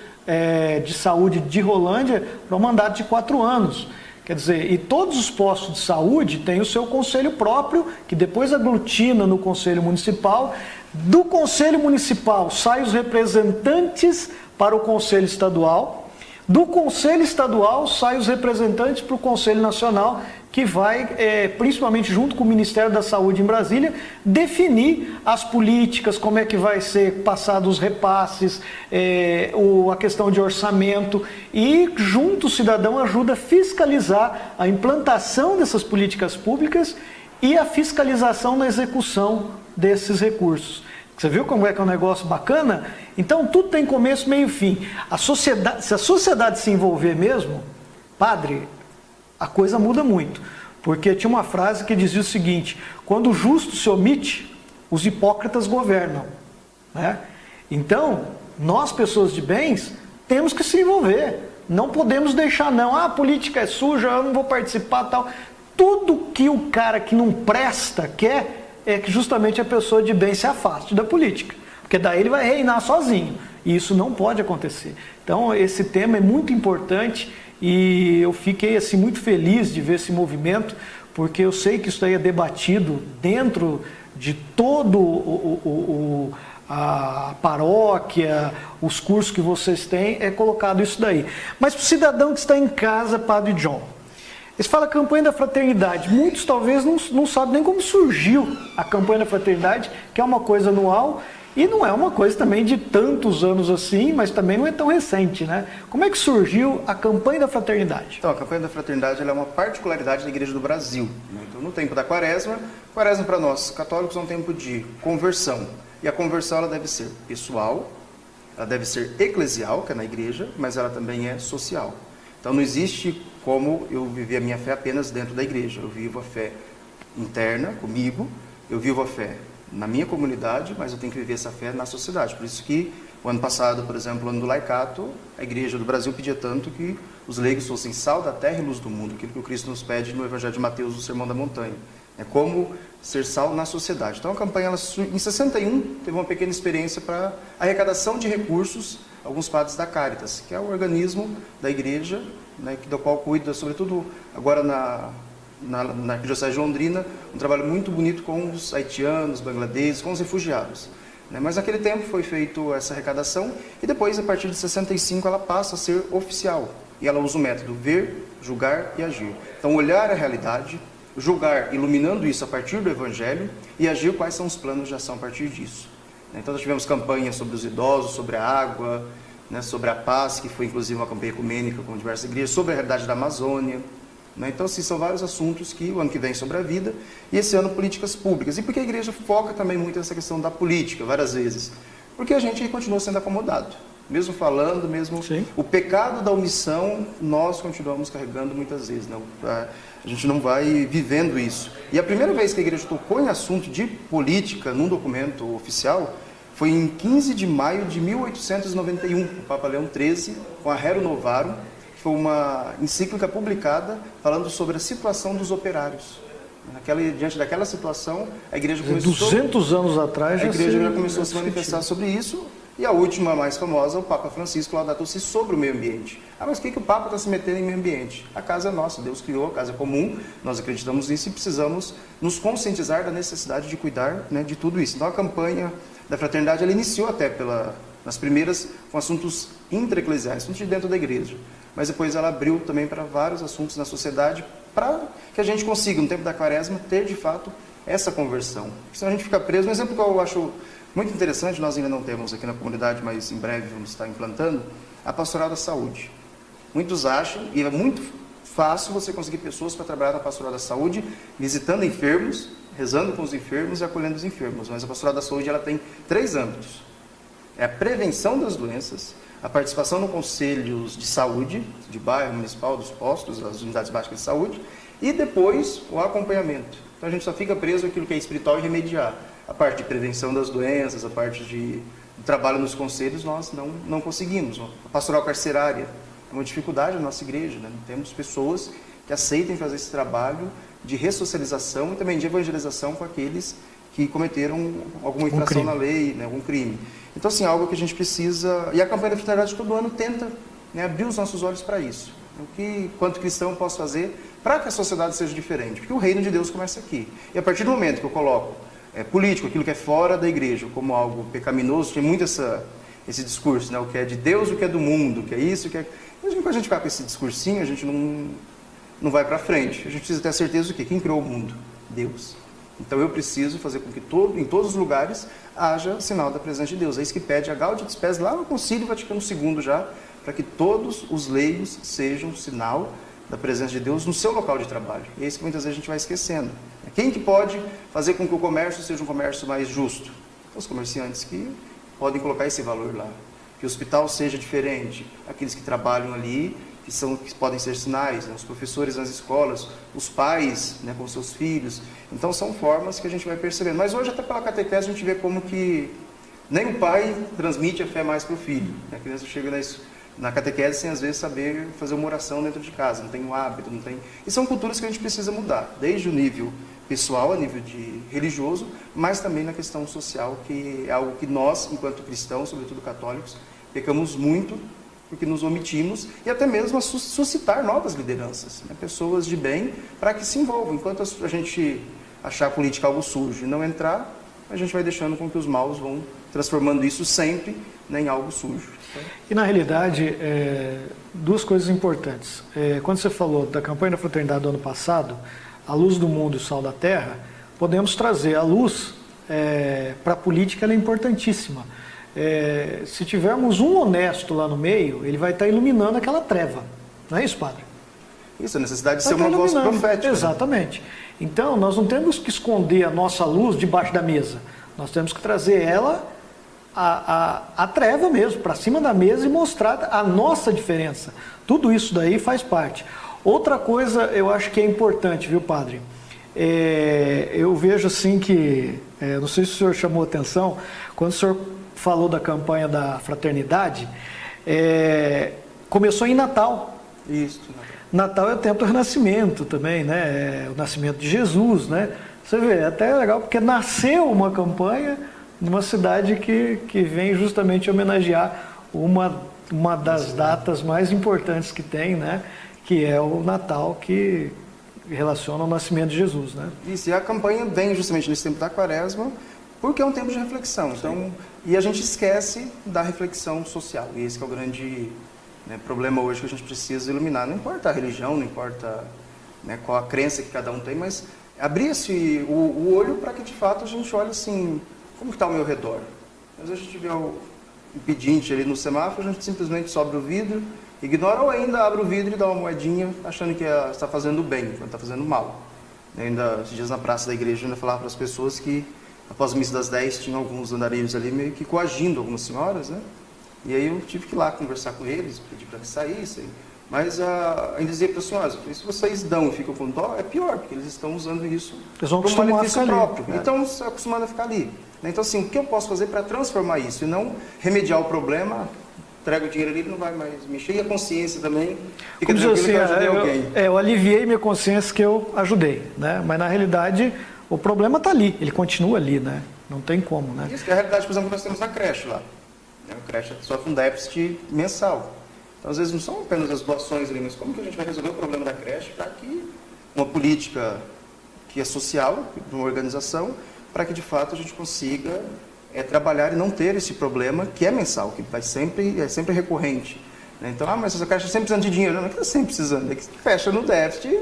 de saúde de Rolândia para um mandato de 4 anos. Quer dizer, e todos os postos de saúde têm o seu conselho próprio, que depois aglutina no conselho municipal. Do conselho municipal saem os representantes para o conselho estadual. Do conselho estadual saem os representantes para o conselho nacional, que vai, principalmente junto com o Ministério da Saúde em Brasília, definir as políticas, como é que vai ser passado os repasses, a questão de orçamento, e junto o cidadão ajuda a fiscalizar a implantação dessas políticas públicas e a fiscalização na execução desses recursos. Você viu como é que é um negócio bacana? Então tudo tem começo, meio e fim. Se a sociedade se envolver mesmo, padre, a coisa muda muito. Porque tinha uma frase que dizia o seguinte: quando o justo se omite, os hipócritas governam. Né? Então, nós, pessoas de bens, temos que se envolver. Não podemos deixar, não. Ah, a política é suja, eu não vou participar, tal. Tudo que o cara que não presta quer é que justamente a pessoa de bem se afaste da política. Porque daí ele vai reinar sozinho. E isso não pode acontecer. Então, esse tema é muito importante e eu fiquei assim, muito feliz de ver esse movimento, porque eu sei que isso aí é debatido dentro de todo a paróquia, os cursos que vocês têm, é colocado isso daí. Mas para o cidadão que está em casa, Padre John, eles falam campanha da fraternidade. Muitos talvez não sabem nem como surgiu a campanha da fraternidade, que é uma coisa anual, e não é uma coisa também de tantos anos assim, mas também não é tão recente, né? Como é que surgiu a campanha da fraternidade? Então, a campanha da fraternidade ela é uma particularidade da Igreja do Brasil, né? Então, no tempo da quaresma para nós católicos é um tempo de conversão. E a conversão ela deve ser pessoal, ela deve ser eclesial, que é na igreja, mas ela também é social. Então, não existe como eu viver a minha fé apenas dentro da igreja. Eu vivo a fé interna, comigo, eu vivo a fé na minha comunidade, mas eu tenho que viver essa fé na sociedade. Por isso que o ano passado, por exemplo, o ano do laicato, a Igreja do Brasil pedia tanto que os leigos fossem sal da terra e luz do mundo, aquilo que o Cristo nos pede no Evangelho de Mateus, no Sermão da Montanha. É como ser sal na sociedade. Então a campanha, em 61, teve uma pequena experiência para arrecadação de recursos, alguns padres da Caritas, que é o organismo da igreja, né, do qual cuida, sobretudo agora na Arquidiocese de Londrina, um trabalho muito bonito com os haitianos, bangladeses, com os refugiados. Mas naquele tempo foi feita essa arrecadação e depois, a partir de 65, ela passa a ser oficial. E ela usa o método ver, julgar e agir. Então, olhar a realidade, julgar iluminando isso a partir do Evangelho e agir quais são os planos de ação a partir disso. Então, nós tivemos campanhas sobre os idosos, sobre a água, sobre a paz, que foi inclusive uma campanha ecumênica com diversas igrejas, sobre a realidade da Amazônia. Então, assim, são vários assuntos que o ano que vem sobre a vida e esse ano políticas públicas. E porque a igreja foca também muito nessa questão da política, várias vezes? Porque a gente continua sendo acomodado. Mesmo falando, mesmo Sim. O pecado da omissão, nós continuamos carregando muitas vezes. Não? A gente não vai vivendo isso. E a primeira vez que a igreja tocou em assunto de política num documento oficial foi em 15 de maio de 1891, o Papa Leão XIII, com a Rerum Novarum, foi uma encíclica publicada falando sobre a situação dos operários. Diante daquela situação, a igreja começou... 200 anos atrás, a igreja já começou a se manifestar sobre isso, e a última, mais famosa, o Papa Francisco Laudato Si sobre o meio ambiente. Mas o que o Papa está se metendo em meio ambiente? A casa é nossa, Deus criou, a casa é comum, nós acreditamos nisso e precisamos nos conscientizar da necessidade de cuidar, de tudo isso. Então a campanha da fraternidade, ela iniciou até nas primeiras com assuntos intra-eclesiais, assuntos de dentro da igreja. Mas depois ela abriu também para vários assuntos na sociedade, para que a gente consiga, no tempo da quaresma, ter de fato essa conversão. Porque senão a gente fica preso. Um exemplo que eu acho muito interessante, nós ainda não temos aqui na comunidade, mas em breve vamos estar implantando, a pastoral da saúde. Muitos acham, e é muito fácil você conseguir pessoas para trabalhar na pastoral da saúde, visitando enfermos, rezando com os enfermos e acolhendo os enfermos. Mas a pastoral da saúde ela tem 3 âmbitos. É a prevenção das doenças, a participação no conselhos de saúde, de bairro, municipal, dos postos, das unidades básicas de saúde, e depois o acompanhamento. Então a gente só fica preso àquilo que é espiritual e remediar. A parte de prevenção das doenças, a parte de trabalho nos conselhos, nós não conseguimos. A pastoral carcerária é uma dificuldade na nossa igreja, Não temos pessoas que aceitem fazer esse trabalho de ressocialização e também de evangelização com aqueles que cometeram alguma infração na lei, algum crime. Então, assim, algo que a gente precisa... E a campanha da fraternidade todo ano tenta abrir os nossos olhos para isso. O que, quanto cristão, eu posso fazer para que a sociedade seja diferente? Porque o reino de Deus começa aqui. E a partir do momento que eu coloco político, aquilo que é fora da igreja, como algo pecaminoso, tem muito esse discurso, o que é de Deus, o que é do mundo, o que é isso, o que é... Mesmo quando a gente ficar com esse discursinho, a gente não vai para frente. A gente precisa ter a certeza do quê? Quem criou o mundo? Deus. Então eu preciso fazer com que em todos os lugares haja sinal da presença de Deus. É isso que pede a Gaudium et Spes lá no Concílio Vaticano II já, para que todos os leigos sejam sinal da presença de Deus no seu local de trabalho. E é isso que muitas vezes a gente vai esquecendo. Quem que pode fazer com que o comércio seja um comércio mais justo? Os comerciantes que podem colocar esse valor lá. Que o hospital seja diferente. Aqueles que trabalham ali, que podem ser sinais, os professores nas escolas, os pais com seus filhos. Então são formas que a gente vai percebendo. Mas hoje até pela catequese a gente vê como que Nem o pai transmite a fé mais para o filho. A criança chega na catequese sem, às vezes, saber fazer uma oração dentro de casa, não tem o hábito, não tem... E são culturas que a gente precisa mudar, desde o nível pessoal, a nível de religioso, mas também na questão social, que é algo que nós, enquanto cristãos, sobretudo católicos, pecamos muito, porque nos omitimos, e até mesmo a suscitar novas lideranças, né? Pessoas de bem, para que se envolvam. Enquanto a gente achar a política algo sujo e não entrar, a gente vai deixando com que os maus vão transformando isso sempre, né, em algo sujo. E na realidade, duas coisas importantes. Quando você falou da campanha da fraternidade do ano passado, a luz do mundo e o sal da terra, podemos trazer a luz para a política, ela é importantíssima. Se tivermos um honesto lá no meio, ele vai estar iluminando aquela treva. Não é isso, padre? Isso, a necessidade de ser uma voz profética. Exatamente. Então, nós não temos que esconder a nossa luz debaixo da mesa. Nós temos que trazer ela, a treva mesmo, para cima da mesa e mostrar a nossa diferença. Tudo isso daí faz parte. Outra coisa eu acho que é importante, viu, padre? Eu vejo assim que, não sei se o senhor chamou atenção, quando o senhor falou da campanha da fraternidade, começou em Natal. Isso. Natal é o tempo do renascimento também, né? O nascimento de Jesus, né? Você vê, é até legal, porque nasceu uma campanha numa cidade que vem justamente homenagear uma das datas mais importantes que tem, né? Que é o Natal, que relaciona ao nascimento de Jesus, né? Isso, e a campanha vem justamente nesse tempo da Quaresma, porque é um tempo de reflexão. Então, e a gente esquece da reflexão social, e esse que é o grande... problema hoje que a gente precisa iluminar. Não importa a religião, não importa, né, qual a crença que cada um tem, mas abrir o olho para que de fato a gente olhe assim, como está ao meu redor. Às vezes a gente vê o pedinte ali no semáforo, a gente simplesmente sobe o vidro, ignora, ou ainda abre o vidro e dá uma moedinha achando que está fazendo bem, quando está fazendo mal. Ainda esses dias na praça da igreja, eu ainda falava para as pessoas que após a missa das 10 tinham alguns andarilhos ali meio que coagindo algumas senhoras, né? E aí eu tive que ir lá conversar com eles, pedir para que saíssem. Mas ainda dizer para as senhoras, se vocês dão e ficam com dó, é pior, porque eles estão usando isso como um benefício próprio. Então, se acostumando a ficar ali. Então, assim, o que eu posso fazer para transformar isso? E não remediar o problema, entrega o dinheiro ali, ele não vai mais mexer. E a consciência também fica tranquila que eu ajudei alguém. Eu aliviei minha consciência que eu ajudei, né? Mas, na realidade, o problema está ali, ele continua ali, né? Não tem como, né? Isso que é a realidade, por exemplo, que nós temos na creche lá. A creche sofre um déficit mensal. Então, às vezes, não são apenas as doações ali, mas como que a gente vai resolver o problema da creche para que uma política que é social, de uma organização, para que, de fato, a gente consiga trabalhar e não ter esse problema que é mensal, que é sempre recorrente. Então, mas essa creche está sempre precisando de dinheiro. Não é que está sempre precisando, é que fecha no déficit.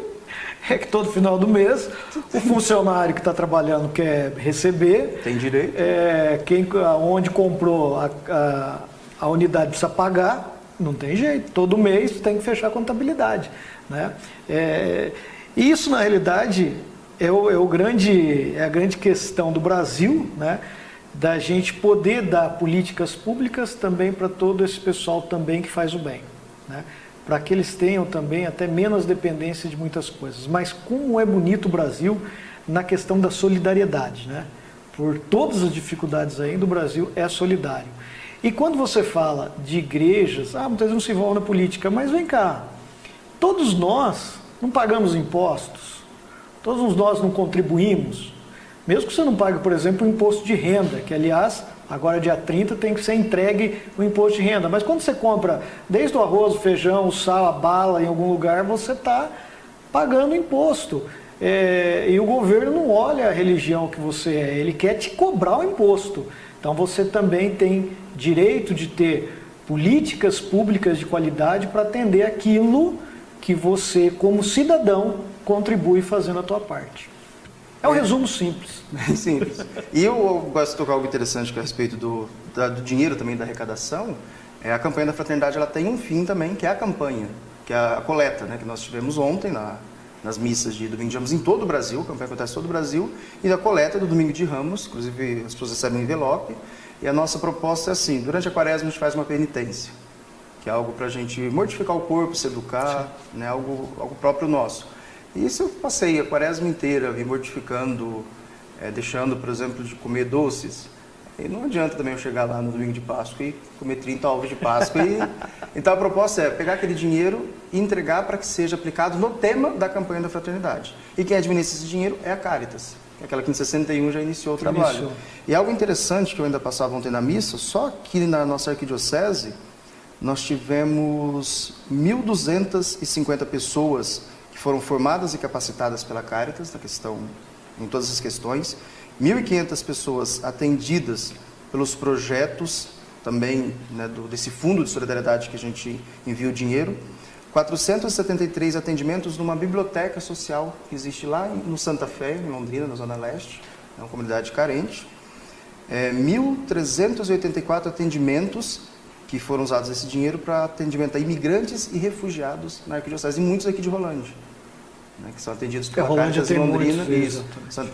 É que todo final do mês o funcionário que está trabalhando quer receber. Tem direito. Onde comprou a unidade precisa pagar, não tem jeito. Todo mês tem que fechar a contabilidade, né? Isso, na realidade, é a grande questão do Brasil, né? Da gente poder dar políticas públicas também para todo esse pessoal também que faz o bem, né? Para que eles tenham também até menos dependência de muitas coisas. Mas como é bonito o Brasil na questão da solidariedade, né? Por todas as dificuldades ainda, o Brasil é solidário. E quando você fala de igrejas, muitas vezes não se envolve na política, mas vem cá, todos nós não pagamos impostos, todos nós não contribuímos, mesmo que você não pague, por exemplo, o imposto de renda, que aliás, agora dia 30 tem que ser entregue o imposto de renda. Mas quando você compra desde o arroz, o feijão, o sal, a bala em algum lugar, você está pagando imposto. E o governo não olha a religião que você é, ele quer te cobrar o imposto. Então você também tem direito de ter políticas públicas de qualidade para atender aquilo que você, como cidadão, contribui fazendo a tua parte. É um resumo simples. Bem simples. E eu gosto de tocar algo interessante que é a respeito do dinheiro também, da arrecadação. A campanha da fraternidade ela tem um fim também, que é a campanha, que é a coleta, né, que nós tivemos ontem nas missas de Domingo de Ramos em todo o Brasil, a campanha acontece em todo o Brasil, e a coleta do Domingo de Ramos, inclusive as pessoas recebem um envelope, e a nossa proposta é assim, durante a Quaresma a gente faz uma penitência, que é algo para a gente mortificar o corpo, se educar, né, algo próprio nosso. E se eu passei a Quaresma inteira me mortificando, deixando, por exemplo, de comer doces, E não adianta também eu chegar lá no domingo de Páscoa e comer 30 ovos de Páscoa. Então a proposta é pegar aquele dinheiro e entregar para que seja aplicado no tema da campanha da fraternidade. E quem administra esse dinheiro é a Caritas, aquela que em 61 já iniciou o trabalho. E algo interessante que eu ainda passava ontem na missa, só aqui na nossa arquidiocese, nós tivemos 1.250 pessoas que foram formadas e capacitadas pela Caritas em todas as questões, 1.500 pessoas atendidas pelos projetos também, né, desse fundo de solidariedade que a gente envia o dinheiro, 473 atendimentos numa biblioteca social que existe lá no Santa Fé, em Londrina, na Zona Leste, é uma comunidade carente, 1.384 atendimentos que foram usados esse dinheiro para atendimento a imigrantes e refugiados na arquidiocese, e muitos aqui de Rolândia, né, que são atendidos pela Caritas em Londrina,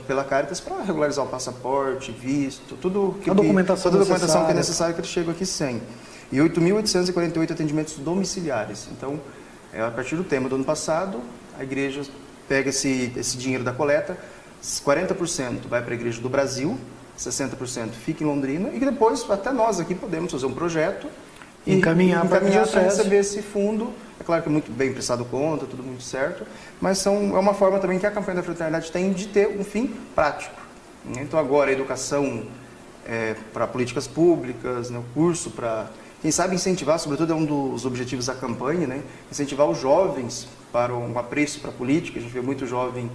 pela Caritas para regularizar o passaporte, visto, toda a documentação que é necessária que eles chegam aqui sem. E 8.848 atendimentos domiciliares. Então, a partir do tema do ano passado, a igreja pega esse dinheiro da coleta, 40% vai para a igreja do Brasil, 60% fica em Londrina, e depois até nós aqui podemos fazer um projeto e encaminhar para receber esse fundo. É claro que é muito bem prestado conta, tudo muito certo, mas é uma forma também que a campanha da fraternidade tem de ter um fim prático. Então agora a educação para políticas públicas, né, o curso para, quem sabe, incentivar, sobretudo é um dos objetivos da campanha, né, incentivar os jovens para um apreço para a política. A gente vê muito jovem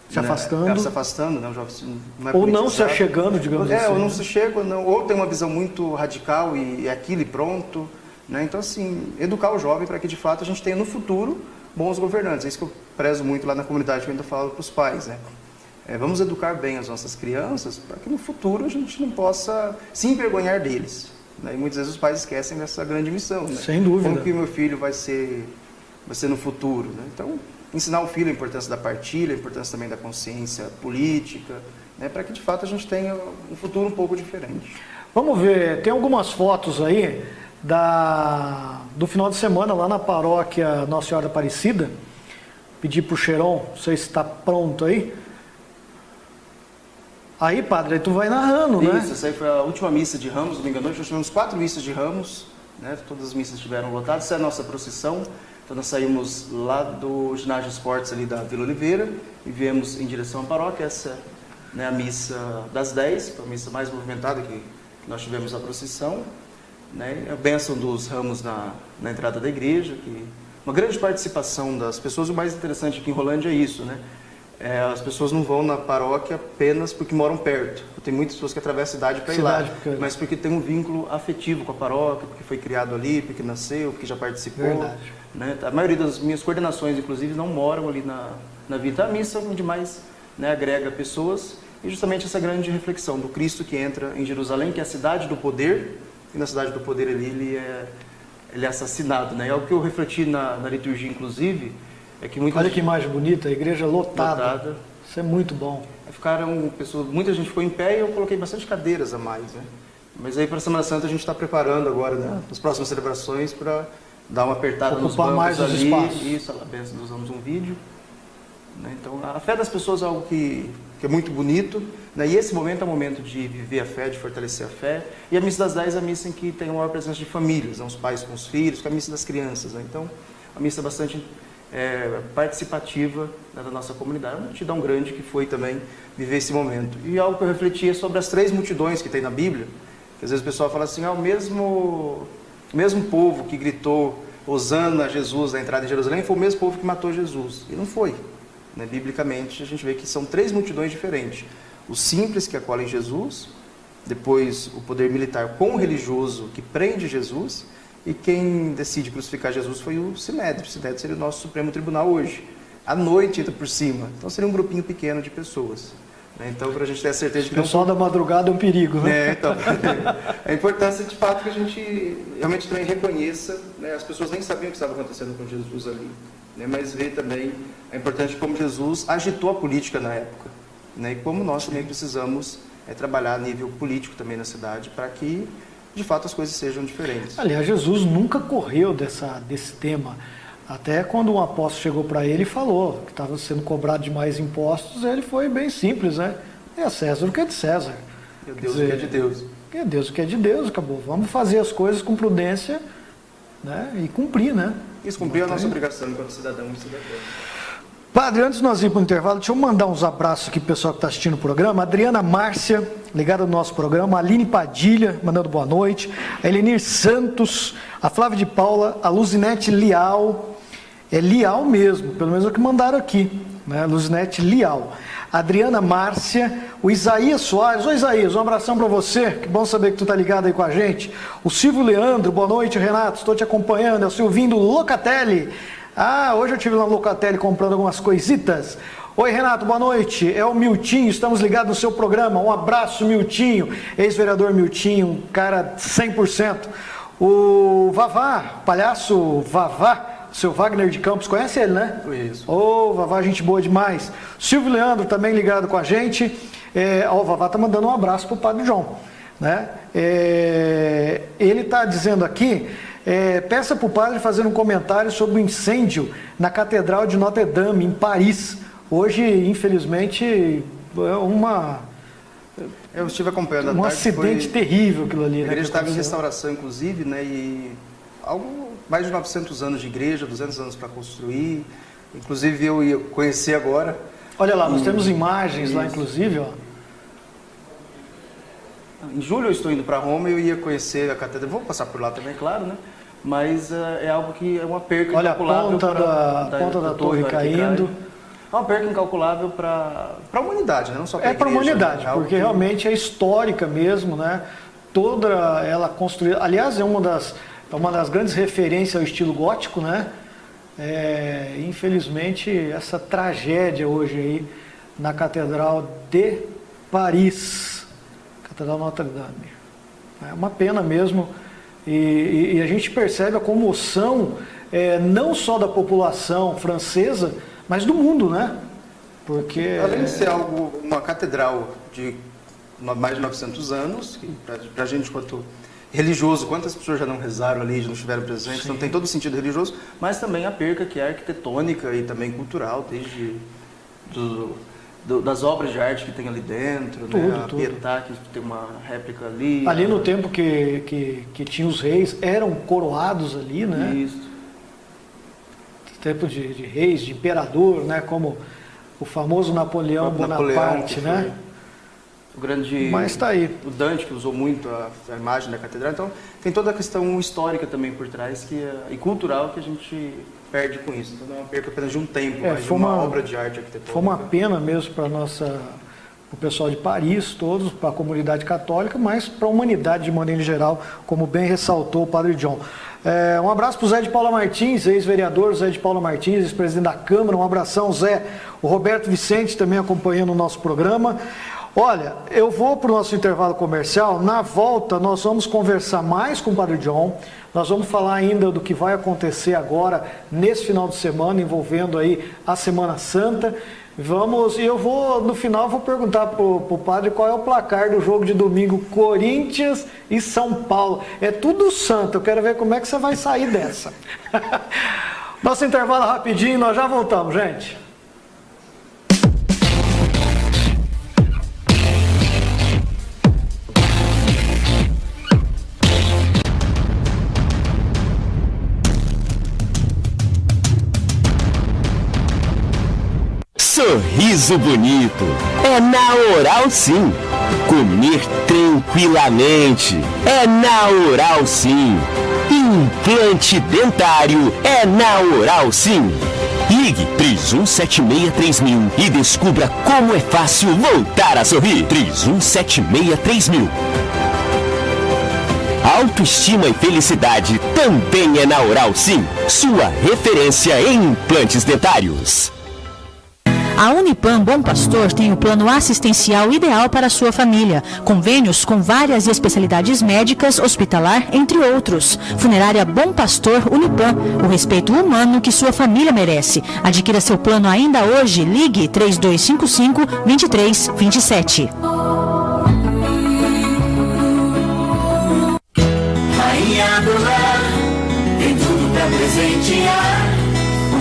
se afastando, né, o jovem não é ou não se achegando, digamos assim. Ou não se chega, ou tem uma visão muito radical e é aquilo e pronto. Né? Então, assim, educar o jovem para que, de fato, a gente tenha no futuro bons governantes. É isso que eu prezo muito lá na comunidade, que eu ainda falo para os pais. Né? Vamos educar bem as nossas crianças para que no futuro a gente não possa se envergonhar deles. Né? E muitas vezes os pais esquecem dessa grande missão. Né? Sem dúvida. Como que meu filho vai ser no futuro. Né? Então, ensinar o filho a importância da partilha, a importância também da consciência política, né? Para que, de fato, a gente tenha um futuro um pouco diferente. Vamos ver, tem algumas fotos aí do final de semana lá na paróquia Nossa Senhora Aparecida. Pedir para o Cheron, não sei se está pronto aí. Aí, padre, aí tu vai narrando, né? Isso, essa aí foi a última missa de Ramos, domingo à noite. Nós tivemos 4 missas de Ramos, né? Todas as missas estiveram lotadas. Essa é a nossa procissão. Então nós saímos lá do ginásio de esportes ali da Vila Oliveira e viemos em direção à paróquia. Essa, né, a missa das 10, foi a missa mais movimentada que nós tivemos a procissão. Né, a bênção dos ramos na entrada da igreja, uma grande participação das pessoas. O mais interessante aqui em Rolândia é isso, né? As pessoas não vão na paróquia apenas porque moram perto. Tem muitas pessoas que atravessam a cidade para ir lá, mas porque tem um vínculo afetivo com a paróquia, porque foi criado ali, porque nasceu, porque já participou. Né? A maioria das minhas coordenações, inclusive, não moram ali na vida. A missa, onde mais, né, agrega pessoas, e justamente essa grande reflexão do Cristo que entra em Jerusalém, que é a cidade do poder. E na cidade do poder ali ele é assassinado, né? É algo que eu refleti na liturgia, inclusive, é que olha que imagem bonita, a igreja lotada. Isso é muito bom. Muita gente ficou em pé e eu coloquei bastante cadeiras a mais, né? Mas aí para a Semana Santa a gente está preparando agora, né, as próximas celebrações, para dar uma apertada nos bancos mais ali. Espaços. Isso, a benção, nós usamos um vídeo. Né? Então a fé das pessoas é algo que é muito bonito, né? E esse momento é o momento de viver a fé, de fortalecer a fé. E a missa das 10 é a missa em que tem uma maior presença de famílias, né? Os pais com os filhos, que é a missa das crianças. Né? Então, a missa é bastante participativa, né, da nossa comunidade. É uma multidão grande que foi também viver esse momento. E algo que eu refletia sobre as 3 multidões que tem na Bíblia, que às vezes o pessoal fala assim, o mesmo povo que gritou Hosana a Jesus na entrada de Jerusalém foi o mesmo povo que matou Jesus. E não foi. Né? Biblicamente, a gente vê que são 3 multidões diferentes. Os simples que acolhem Jesus, depois o poder militar com o religioso que prende Jesus, e quem decide crucificar Jesus foi o Sinédrio. O Sinédrio seria o nosso Supremo Tribunal hoje. À noite entra por cima. Então seria um grupinho pequeno de pessoas. Então, para a gente ter a certeza de que... O pessoal da madrugada é um perigo, né? Então, a importância de fato que a gente realmente também reconheça, né? As pessoas nem sabiam o que estava acontecendo com Jesus ali, né? Mas ver também a importância de como Jesus agitou a política na época, né? E como nós também precisamos trabalhar a nível político também na cidade para que, de fato, as coisas sejam diferentes. Aliás, Jesus nunca correu desse tema. Até quando um apóstolo chegou para ele e falou que estava sendo cobrado de mais impostos, ele foi bem simples, né? É a César o que é de César. E Deus o que é de Deus. Porque Deus o que é de Deus, acabou. Vamos fazer as coisas com prudência, né? E cumprir, né? Isso, cumprir a nossa obrigação enquanto cidadão e cidadã. Padre, antes de nós ir para o intervalo, deixa eu mandar uns abraços aqui para o pessoal que está assistindo o programa. Adriana Márcia, ligada no nosso programa. A Aline Padilha, mandando boa noite. A Elenir Santos, a Flávia de Paula, a Luzinete Lial. É Lial mesmo, pelo menos é o que mandaram aqui, né? Luzinete Lial. A Adriana Márcia, o Isaías Soares. Oi, Isaías, um abração para você. Que bom saber que tu está ligado aí com a gente. O Silvio Leandro, boa noite, Renato. Estou te acompanhando. É o Silvinho do Locatelli. Ah, hoje eu estive lá no Locatelli comprando algumas coisitas. Oi, Renato, boa noite. É o Miltinho, estamos ligados no seu programa. Um abraço, Miltinho. Ex-vereador Miltinho, um cara 100%. O Vavá, palhaço Vavá, seu Wagner de Campos, conhece ele, né? Conheço. Ô, Vavá, gente boa demais. Silvio Leandro também ligado com a gente. O Vavá tá mandando um abraço pro Padre João, né? Ele tá dizendo aqui... peça para o padre fazer um comentário sobre o incêndio na Catedral de Notre-Dame, em Paris. Hoje, infelizmente, eu estive acompanhando um acidente terrível aquilo ali. A igreja estava em restauração, inclusive, né, e mais de 900 anos de igreja, 200 anos para construir. Inclusive, eu ia conhecer agora. Olha lá, nós temos imagens lá, inclusive, ó. Em julho eu estou indo para Roma e eu ia conhecer a catedral. Vou passar por lá também, claro, né? Mas é algo que é uma perca incalculável. Olha a ponta da torre caindo. É uma perca incalculável para a humanidade, né? Não só para a igreja. É para a humanidade, né? Porque realmente é histórica mesmo, né? Toda ela construída. Aliás, é uma das grandes referências ao estilo gótico, né? Infelizmente, essa tragédia hoje aí na Catedral de Paris. Catedral Notre-Dame. É uma pena mesmo, e a gente percebe a comoção não só da população francesa, mas do mundo, né? Porque... Além de ser uma catedral de mais de 900 anos, para a gente, quanto religioso, quantas pessoas já não rezaram ali, já não estiveram presentes, então tem todo o sentido religioso, mas também a perca que é arquitetônica e também cultural, desde... das obras de arte que tem ali dentro, né? A Pietà, que tem uma réplica ali. Ali no tempo que tinha os reis, eram coroados ali, né? Isso. Tempo de reis, de imperador, né? Como o famoso Napoleão Bonaparte, né? O grande... Mas está aí. O Dante, que usou muito a imagem da catedral. Então, tem toda a questão histórica também por trás e cultural que a gente perde com isso. Então, não é uma perca apenas de um tempo, mas de uma obra de arte arquitetônica. Foi uma pena mesmo para o pessoal de Paris, todos, para a comunidade católica, mas para a humanidade de maneira geral, como bem ressaltou o Padre John. Um abraço para o Zé de Paula Martins, ex-vereador Zé de Paula Martins, ex-presidente da Câmara. Um abração, Zé. O Roberto Vicente também acompanhando o nosso programa. Olha, eu vou para o nosso intervalo comercial. Na volta, nós vamos conversar mais com o Padre John. Nós vamos falar ainda do que vai acontecer agora, nesse final de semana, envolvendo aí a Semana Santa. No final, vou perguntar para o padre qual é o placar do jogo de domingo, Corinthians e São Paulo. É tudo santo, eu quero ver como é que você vai sair dessa. Nosso intervalo rapidinho, nós já voltamos, gente. Sorriso bonito é na Oral Sim. Comer tranquilamente é na Oral Sim. Implante dentário é na Oral Sim. Ligue 31763000 e descubra como é fácil voltar a sorrir. 31763000. Autoestima e felicidade também é na Oral Sim. Sua referência em implantes dentários. A Unipam Bom Pastor tem o plano assistencial ideal para a sua família. Convênios com várias especialidades médicas, hospitalar, entre outros. Funerária Bom Pastor Unipam. O respeito humano que sua família merece. Adquira seu plano ainda hoje. Ligue 3255-2327. Rainha do Lar, tem tudo pra presentear.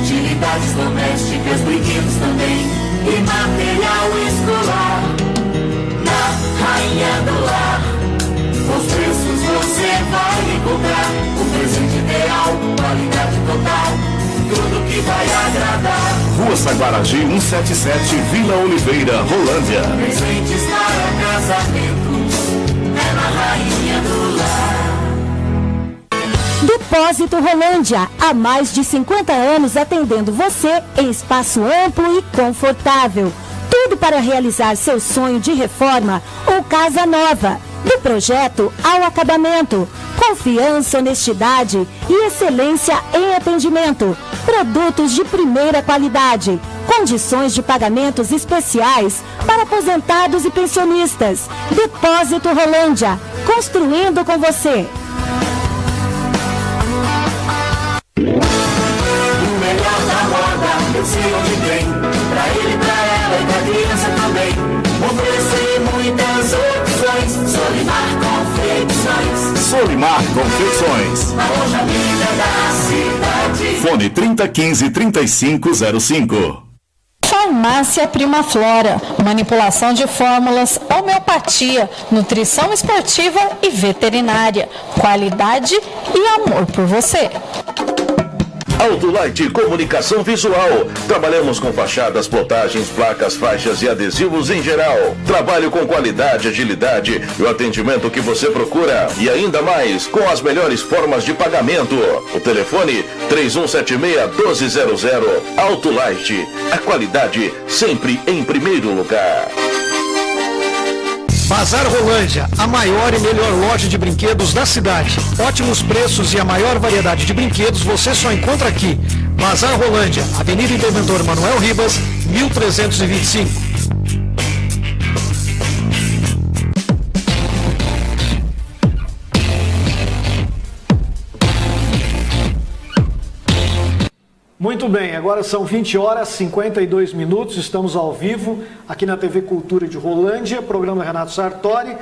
Utilidades domésticas, brinquedos também e material escolar. Na Rainha do Lar, que vai agradar. Rua Saguaragi 177, Vila Oliveira, Rolândia. Presentes para casamentos, é na Rainha do Lar. Depósito Rolândia, há mais de 50 anos atendendo você em espaço amplo e confortável. Tudo para realizar seu sonho de reforma ou casa nova. Do projeto ao acabamento. Confiança, honestidade e excelência em atendimento. Produtos de primeira qualidade. Condições de pagamentos especiais para aposentados e pensionistas. Depósito Rolândia, construindo com você. O melhor da moda, eu sei onde tem. Pra ele, pra ela e pra criança também. Oferecer muitas opções. Solimar Confecções. Solimar Confecções. A loja amiga da cidade. Fone 3015-3505. Farmácia Primaflora, manipulação de fórmulas, homeopatia, nutrição esportiva e veterinária. Qualidade e amor por você. Autolite Comunicação Visual. Trabalhamos com fachadas, plotagens, placas, faixas e adesivos em geral. Trabalho com qualidade, agilidade e o atendimento que você procura. E ainda mais, com as melhores formas de pagamento. O telefone 3176-1200. Autolite. A qualidade sempre em primeiro lugar. Bazar Rolândia, a maior e melhor loja de brinquedos da cidade. Ótimos preços e a maior variedade de brinquedos você só encontra aqui. Bazar Rolândia, Avenida Interventor Manuel Ribas, 1325. Muito bem, agora são 20 horas e 52 minutos, estamos ao vivo aqui na TV Cultura de Rolândia, programa Renato Sartori.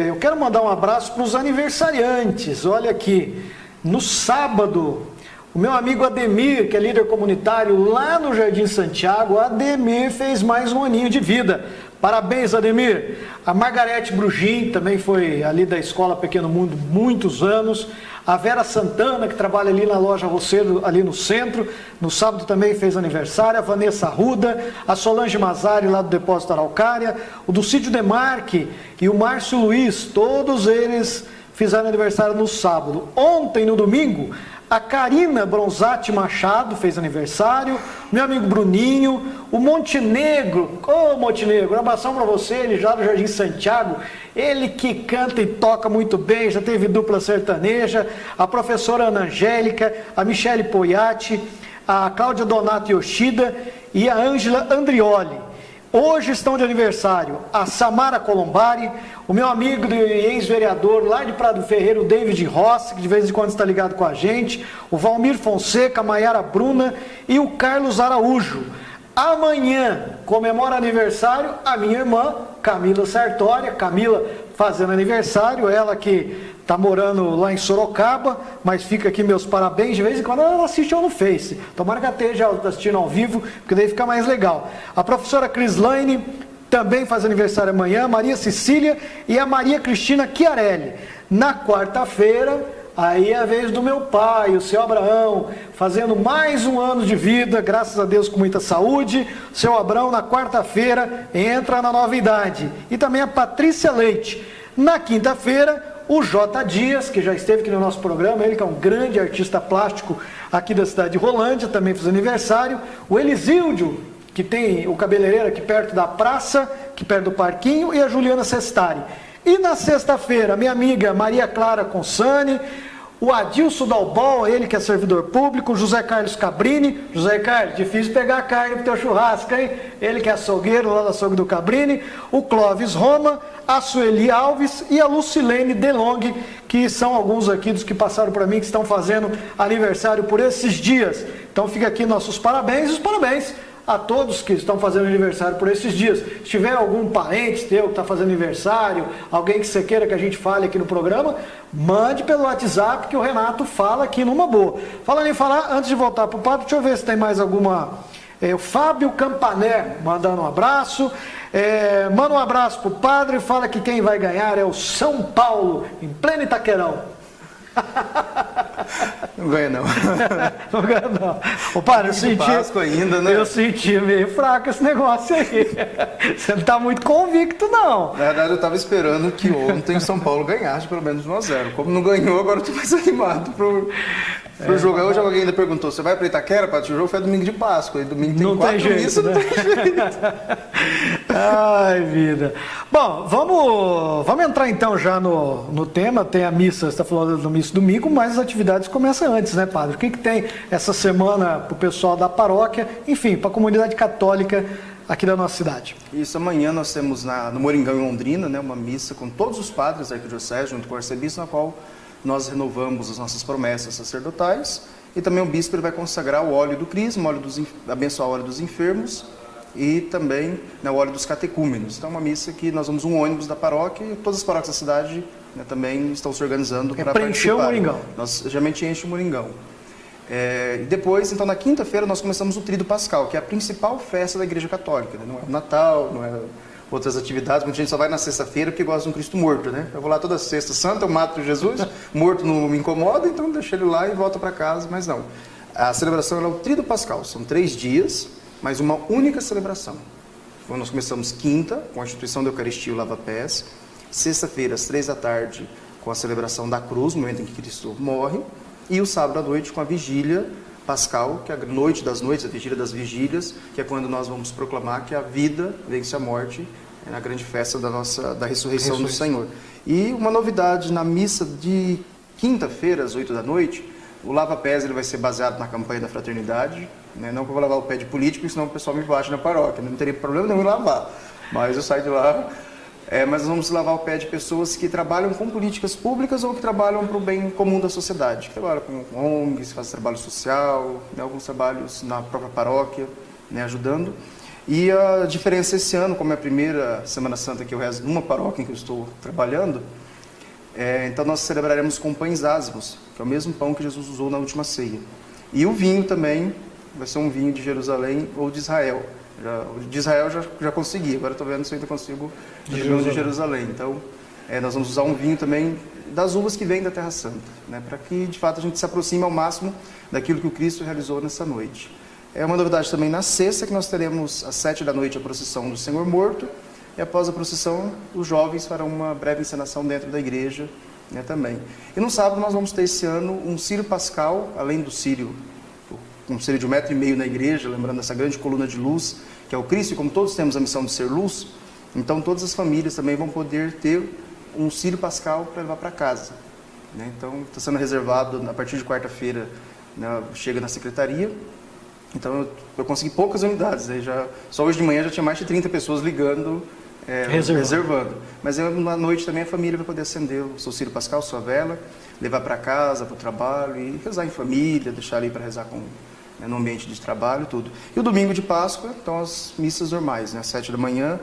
Eu quero mandar um abraço para os aniversariantes. Olha aqui, no sábado, o meu amigo Ademir, que é líder comunitário lá no Jardim Santiago, Ademir fez mais um aninho de vida. Parabéns, Ademir. A Margarete Brugin também foi ali da Escola Pequeno Mundo muitos anos. A Vera Santana, que trabalha ali na loja Roceiro, ali no centro, no sábado também fez aniversário. A Vanessa Arruda, a Solange Mazari, lá do Depósito Araucária, o do Sítio Demarque e o Márcio Luiz, todos eles fizeram aniversário no sábado. Ontem, no domingo, a Karina Bronzatti Machado fez aniversário, meu amigo Bruninho, o Montenegro, Montenegro, um abração para você, ele já do Jardim Santiago, ele que canta e toca muito bem, já teve dupla sertaneja, a professora Ana Angélica, a Michele Poiati, a Cláudia Donato Yoshida e a Ângela Andrioli. Hoje estão de aniversário a Samara Colombari, o meu amigo e ex-vereador lá de Prado Ferreira, o David Rossi, que de vez em quando está ligado com a gente, o Valmir Fonseca, a Maiara Bruna e o Carlos Araújo. Amanhã comemora aniversário a minha irmã, Camila Sartori, Camila fazendo aniversário, ela que está morando lá em Sorocaba, mas fica aqui meus parabéns, de vez em quando ela assiste no Face, tomara que ela esteja assistindo ao vivo, porque daí fica mais legal. A professora Crislaine também faz aniversário amanhã, Maria Cecília e a Maria Cristina Chiarelli. Na quarta-feira, aí é a vez do meu pai, o seu Abraão, fazendo mais um ano de vida, graças a Deus com muita saúde. O seu Abraão, na quarta-feira, entra na nova idade. E também a Patrícia Leite. Na quinta-feira, o J. Dias, que já esteve aqui no nosso programa, ele que é um grande artista plástico aqui da cidade de Rolândia, também fez aniversário. O Elisíldio, que tem o cabeleireiro aqui perto da praça, aqui perto do parquinho, e a Juliana Sestari. E na sexta-feira, minha amiga Maria Clara Consani, o Adilson Dalbol, ele que é servidor público, o José Carlos Cabrini. José Carlos, difícil pegar carne pro teu churrasco, hein? Ele que é açougueiro lá do açougue do Cabrini, o Clóvis Roma, a Sueli Alves e a Lucilene Delong, que são alguns aqui dos que passaram para mim, que estão fazendo aniversário por esses dias. Então fica aqui nossos parabéns e os parabéns a todos que estão fazendo aniversário por esses dias. Se tiver algum parente teu que está fazendo aniversário, alguém que você queira que a gente fale aqui no programa, mande pelo WhatsApp que o Renato fala aqui numa boa. Falando em falar, antes de voltar para o padre, deixa eu ver se tem mais alguma... o Fábio Campané mandando um abraço. Manda um abraço para o padre, fala que quem vai ganhar é o São Paulo, em pleno Itaquerão. Não ganha, não. Não ganha, não. Ô, padre, Páscoa ainda, né? Eu senti meio fraco esse negócio aí. Você não tá muito convicto, não. Na verdade, eu tava esperando que ontem o São Paulo ganhasse pelo menos 1-0. Como não ganhou, agora eu tô mais animado pro jogo. Hoje alguém ainda perguntou, você vai pra Itaquera, padre? O jogo foi domingo de Páscoa. E domingo tem 4 missas, né? Não tem jeito. Ai, vida. Bom, vamos entrar então já no tema. Tem a missa, você está falando da missa domingo, mas as atividades começam antes, né, padre? O que tem essa semana para o pessoal da paróquia, enfim, para a comunidade católica aqui da nossa cidade? Isso, amanhã nós temos no Moringão, em Londrina, né, uma missa com todos os padres da arquidiocese, junto com o arcebispo, na qual nós renovamos as nossas promessas sacerdotais. E também o bispo vai consagrar o óleo do crisma, abençoar o óleo dos enfermos, e também o óleo dos catecúmenos. Então, uma missa que nós vamos um ônibus da paróquia e todas as paróquias da cidade, né, também estão se organizando para participar. Preencher o Moringão. Nós geralmente enche o Moringão. E depois, então, na quinta-feira, nós começamos o Tríduo Pascal, que é a principal festa da Igreja Católica. Né? Não é o Natal, não é outras atividades. Muita gente só vai na sexta-feira porque gosta de um Cristo morto, né? Eu vou lá toda sexta santa, eu mato Jesus, morto não me incomoda, então deixa ele lá e volta para casa, mas não. A celebração é o Tríduo Pascal, são 3 dias, mas uma única celebração. Então, nós começamos quinta, com a instituição da Eucaristia e o Lava-Pés, sexta-feira, às 3 da tarde, com a celebração da cruz, no momento em que Cristo morre, e o sábado à noite com a vigília pascal, que é a noite das noites, a vigília das vigílias, que é quando nós vamos proclamar que a vida vence a morte, é na grande festa da ressurreição do Senhor. E uma novidade, na missa de quinta-feira, às 8 da noite, o Lava-Pés ele vai ser baseado na campanha da fraternidade, né? Não que eu vou lavar o pé de político, senão o pessoal me bate na paróquia, não teria problema nenhum em lavar, mas eu saio de lá. Mas nós vamos lavar o pé de pessoas que trabalham com políticas públicas ou que trabalham para o bem comum da sociedade, que trabalham com ONGs, fazem trabalho social, né, alguns trabalhos na própria paróquia, né, ajudando. E a diferença esse ano, como é a primeira Semana Santa que eu rezo numa paróquia em que eu estou trabalhando, então nós celebraremos com pães ázimos, que é o mesmo pão que Jesus usou na última ceia. E o vinho também vai ser um vinho de Jerusalém ou de Israel. De Israel já consegui, agora estou vendo se eu ainda consigo de Jerusalém. Então, nós vamos usar um vinho também das uvas que vêm da Terra Santa, né, para que de fato a gente se aproxime ao máximo daquilo que o Cristo realizou nessa noite. É uma novidade também na sexta, que nós teremos às 7 da noite a procissão do Senhor Morto, e após a procissão os jovens farão uma breve encenação dentro da igreja, né, também. E no sábado nós vamos ter esse ano um Círio Pascal, além do Círio, um Círio de 1,5 metro na igreja, lembrando essa grande coluna de luz, que é o Cristo, e como todos temos a missão de ser luz, então todas as famílias também vão poder ter um Círio Pascal para levar para casa. Né? Então está sendo reservado a partir de quarta-feira, né, chega na secretaria. Então eu consegui poucas unidades, aí só hoje de manhã já tinha mais de 30 pessoas ligando, reservando. Mas na noite também a família vai poder acender o seu Círio Pascal, sua vela, levar para casa, para o trabalho e rezar em família, deixar ali para rezar no ambiente de trabalho, tudo. E o domingo de Páscoa, então as missas normais, né, às 7 da manhã,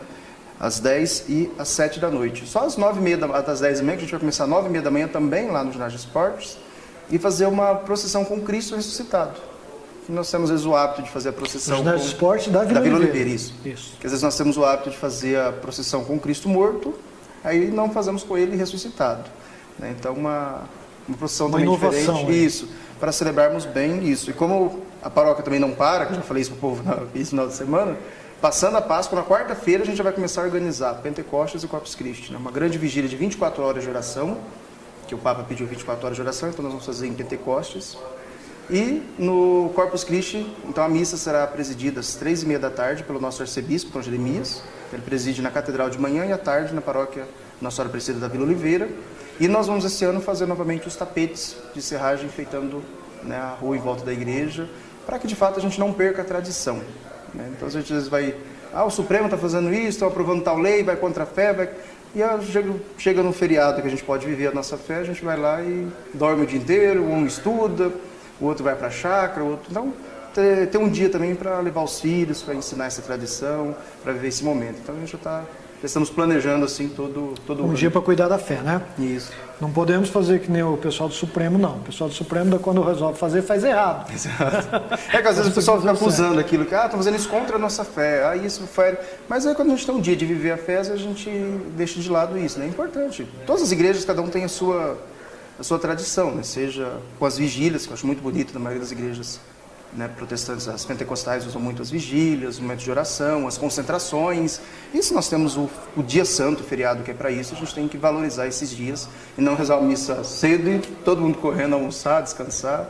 às 10 e às 7 da noite. Só às 9h30, às 10h30, que a gente vai começar às 9h30 da manhã também, lá no ginásio de esportes, e fazer uma procissão com Cristo ressuscitado. Nós temos, às vezes, o hábito de fazer a procissão... No ginásio de esportes da Vila Oliveira. Isso. Porque, às vezes nós temos o hábito de fazer a procissão com Cristo morto, aí não fazemos com ele ressuscitado. Né? Então, uma procissão também diferente. Isso, para celebrarmos bem isso. E como a paróquia também não para, que eu já falei isso para o povo no final de semana, passando a Páscoa, na quarta-feira a gente já vai começar a organizar Pentecostes e Corpus Christi, né? Uma grande vigília de 24 horas de oração, que o Papa pediu 24 horas de oração, então nós vamos fazer em Pentecostes. E no Corpus Christi, então a missa será presidida às 3h30 da tarde pelo nosso arcebispo, Dom Jeremias. Ele preside na Catedral de manhã e à tarde na paróquia Nossa Senhora Aparecida da Vila Oliveira. E nós vamos esse ano fazer novamente os tapetes de serragem enfeitando, né, a rua em volta da igreja, para que de fato a gente não perca a tradição. Né? Então a gente às vezes vai, o Supremo está fazendo isso, estão aprovando tal lei, vai contra a fé, e chega no feriado que a gente pode viver a nossa fé, a gente vai lá e dorme o dia inteiro, um estuda, o outro vai para a chácara, o outro... Então, ter um dia também para levar os filhos, para ensinar essa tradição, para viver esse momento. Então, a gente estamos planejando assim todo um dia para cuidar da fé, né? Isso. Não podemos fazer que nem o pessoal do Supremo, não. O pessoal do Supremo, quando resolve fazer, faz errado. Exato. Que às vezes o pessoal fica acusando aquilo, que estão fazendo isso contra a nossa fé, isso fere. Mas aí quando a gente tem um dia de viver a fé, a gente deixa de lado isso, né? É importante. Todas as igrejas, cada um tem a sua a sua tradição, né? Seja com as vigílias, que eu acho muito bonito na maioria das igrejas, né, protestantes, as pentecostais usam muito as vigílias, o momento de oração, as concentrações. Isso nós temos o dia santo, o feriado que é para isso, a gente tem que valorizar esses dias e não rezar a missa cedo e todo mundo correndo almoçar, descansar.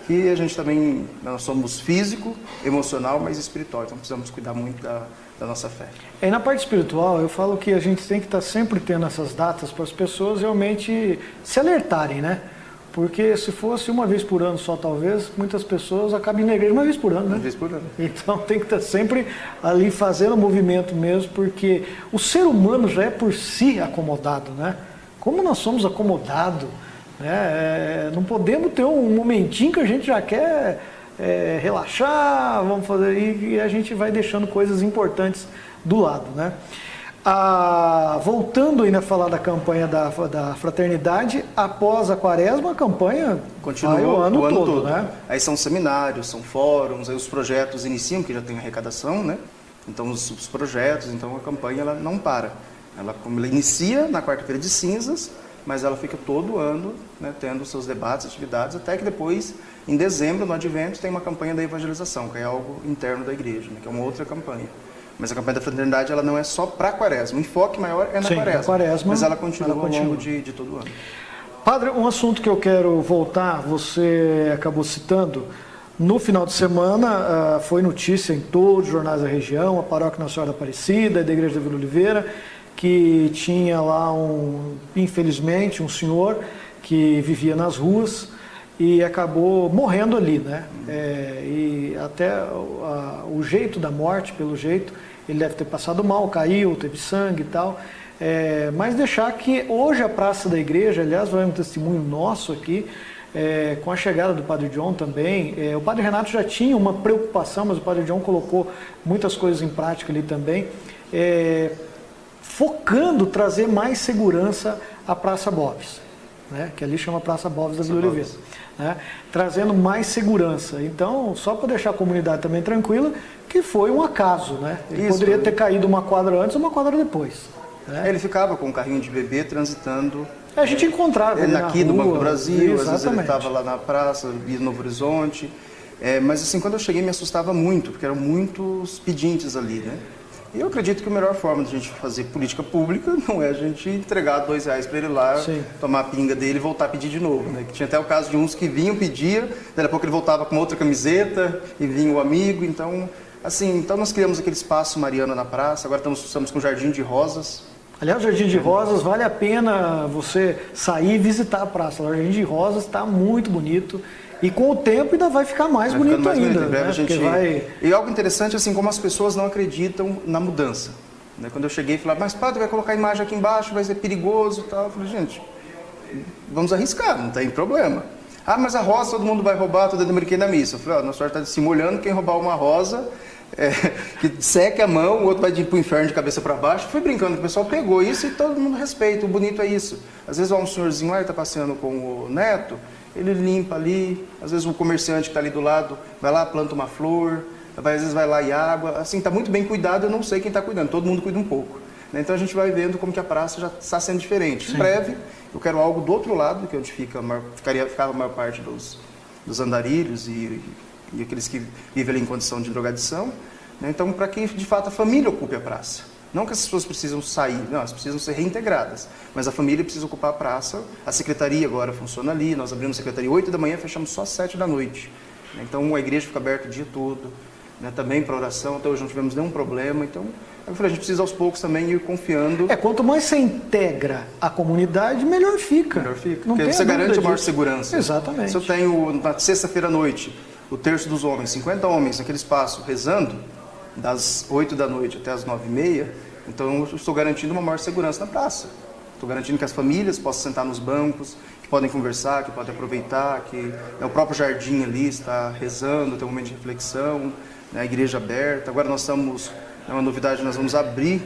E a gente também, nós somos físico, emocional, mas espiritual, então precisamos cuidar muito da nossa fé. E na parte espiritual, eu falo que a gente tem que estar sempre tendo essas datas para as pessoas realmente se alertarem, né? Porque se fosse uma vez por ano só, talvez, muitas pessoas acabem na igreja uma vez por ano, né? Uma vez por ano. Então tem que estar sempre ali fazendo movimento mesmo, porque o ser humano já é por si acomodado, né? Como nós somos acomodados, né? Não podemos ter um momentinho que a gente já quer relaxar, vamos fazer, e a gente vai deixando coisas importantes do lado, né? Voltando ainda a falar da campanha da fraternidade, após a quaresma, a campanha continua vai o ano todo, né? Aí são seminários, são fóruns, aí os projetos iniciam, que já tem arrecadação, né? Então os projetos, então a campanha ela não para. Ela inicia na quarta-feira de cinzas, mas ela fica todo ano, né, tendo seus debates, atividades, até que depois, em dezembro, no Advento, tem uma campanha da evangelização, que é algo interno da igreja, né, que é uma outra campanha. Mas a campanha da fraternidade ela não é só para a quaresma, o enfoque maior é na quaresma, mas ela continua ao longo de todo o ano. Padre, um assunto que eu quero voltar, você acabou citando, no final de semana foi notícia em todos os jornais da região, a Paróquia Nossa Senhora da Aparecida, da Igreja da Vila Oliveira, que tinha lá, infelizmente, um senhor que vivia nas ruas e acabou morrendo ali, né? E até o jeito da morte, pelo jeito, ele deve ter passado mal, caiu, teve sangue e tal. Mas deixar que hoje a Praça da Igreja, aliás, vai um testemunho nosso aqui, com a chegada do Padre John também. O Padre Renato já tinha uma preocupação, mas o Padre John colocou muitas coisas em prática ali também, focando trazer mais segurança à Praça Boves, né? Que ali chama Praça Boves da Vila Oliveira. Né? Trazendo mais segurança. Então, só para deixar a comunidade também tranquila, que foi um acaso, né? Ele poderia ter caído uma quadra antes ou uma quadra depois. Né? Ele ficava com um carrinho de bebê transitando. A gente encontrava ele aqui no Banco do Brasil, exatamente. Às vezes ele estava lá na praça, via Novo Horizonte. Mas assim, quando eu cheguei me assustava muito, porque eram muitos pedintes ali, né? E eu acredito que a melhor forma de a gente fazer política pública não é a gente entregar R$2 para ele lá, tomar a pinga dele e voltar a pedir de novo, né? Que tinha até o caso de uns que vinham pedir, daí a pouco ele voltava com outra camiseta e vinha o amigo. Então, assim, então nós criamos aquele espaço mariano na praça, agora estamos com Jardim de Rosas. Aliás, o Jardim de Rosas, vale a pena você sair e visitar a praça. O Jardim de Rosas está muito bonito. E com o tempo ainda vai ficar mais bonito ainda. Em breve, né? E algo interessante, assim, como as pessoas não acreditam na mudança. Né? Quando eu cheguei e falei, mas padre, vai colocar a imagem aqui embaixo, vai ser perigoso e tal. Eu falei, gente, vamos arriscar, não tem problema. Ah, mas a rosa todo mundo vai roubar, toda brinquei na missa. Eu falei, Nossa Senhora está se molhando, quem roubar uma rosa, que seque a mão, o outro vai ir para o inferno de cabeça para baixo. Fui brincando, o pessoal pegou isso e todo mundo respeita, o bonito é isso. Às vezes vai um senhorzinho lá, ele está passeando com o neto, ele limpa ali, às vezes o comerciante que está ali do lado vai lá, planta uma flor, às vezes vai lá e água, assim, está muito bem cuidado, eu não sei quem está cuidando, todo mundo cuida um pouco. Né? Então a gente vai vendo como que a praça já está sendo diferente. Em breve, eu quero algo do outro lado, que é onde ficava a maior parte dos andarilhos e aqueles que vivem ali em condição de drogadição. Né? Então, para que de fato a família ocupe a praça. Não que as pessoas precisam sair, não, elas precisam ser reintegradas, mas a família precisa ocupar a praça. A secretaria agora funciona ali, nós abrimos a secretaria 8 da manhã, fechamos só 7 da noite. Então a igreja fica aberta o dia todo, né, também para oração, até hoje não tivemos nenhum problema. Então, eu falei, a gente precisa aos poucos também ir confiando. Quanto mais você integra a comunidade, melhor fica. Melhor fica, porque você garante a maior segurança. Exatamente. Se eu tenho, na sexta-feira à noite, o terço dos homens, 50 homens naquele espaço, rezando, das 8 da noite até as 9h30, então eu estou garantindo uma maior segurança na praça. Estou garantindo que as famílias possam sentar nos bancos, que podem conversar, que podem aproveitar, que o próprio jardim ali está rezando, tem um momento de reflexão, né, a igreja aberta. Agora nós estamos, é uma novidade, nós vamos abrir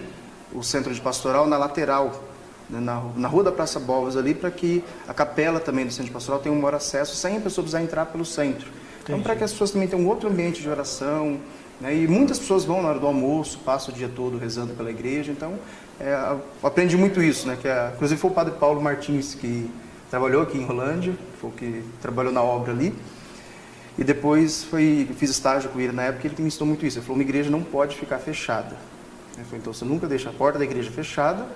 o centro de pastoral na lateral, né, na rua da Praça Boves ali, para que a capela também do centro de pastoral tenha um maior acesso, sem a pessoa precisar entrar pelo centro. Então, para que as pessoas também tenham um outro ambiente de oração, né? E muitas pessoas vão na hora do almoço, passam o dia todo rezando pela igreja. Então, eu aprendi muito isso, né? Inclusive foi o padre Paulo Martins que trabalhou aqui em Rolândia, foi o que trabalhou na obra ali. E depois fiz estágio com ele na época, ele me ensinou muito isso. Ele falou, uma igreja não pode ficar fechada. Ele falou, então você nunca deixa a porta da igreja fechada.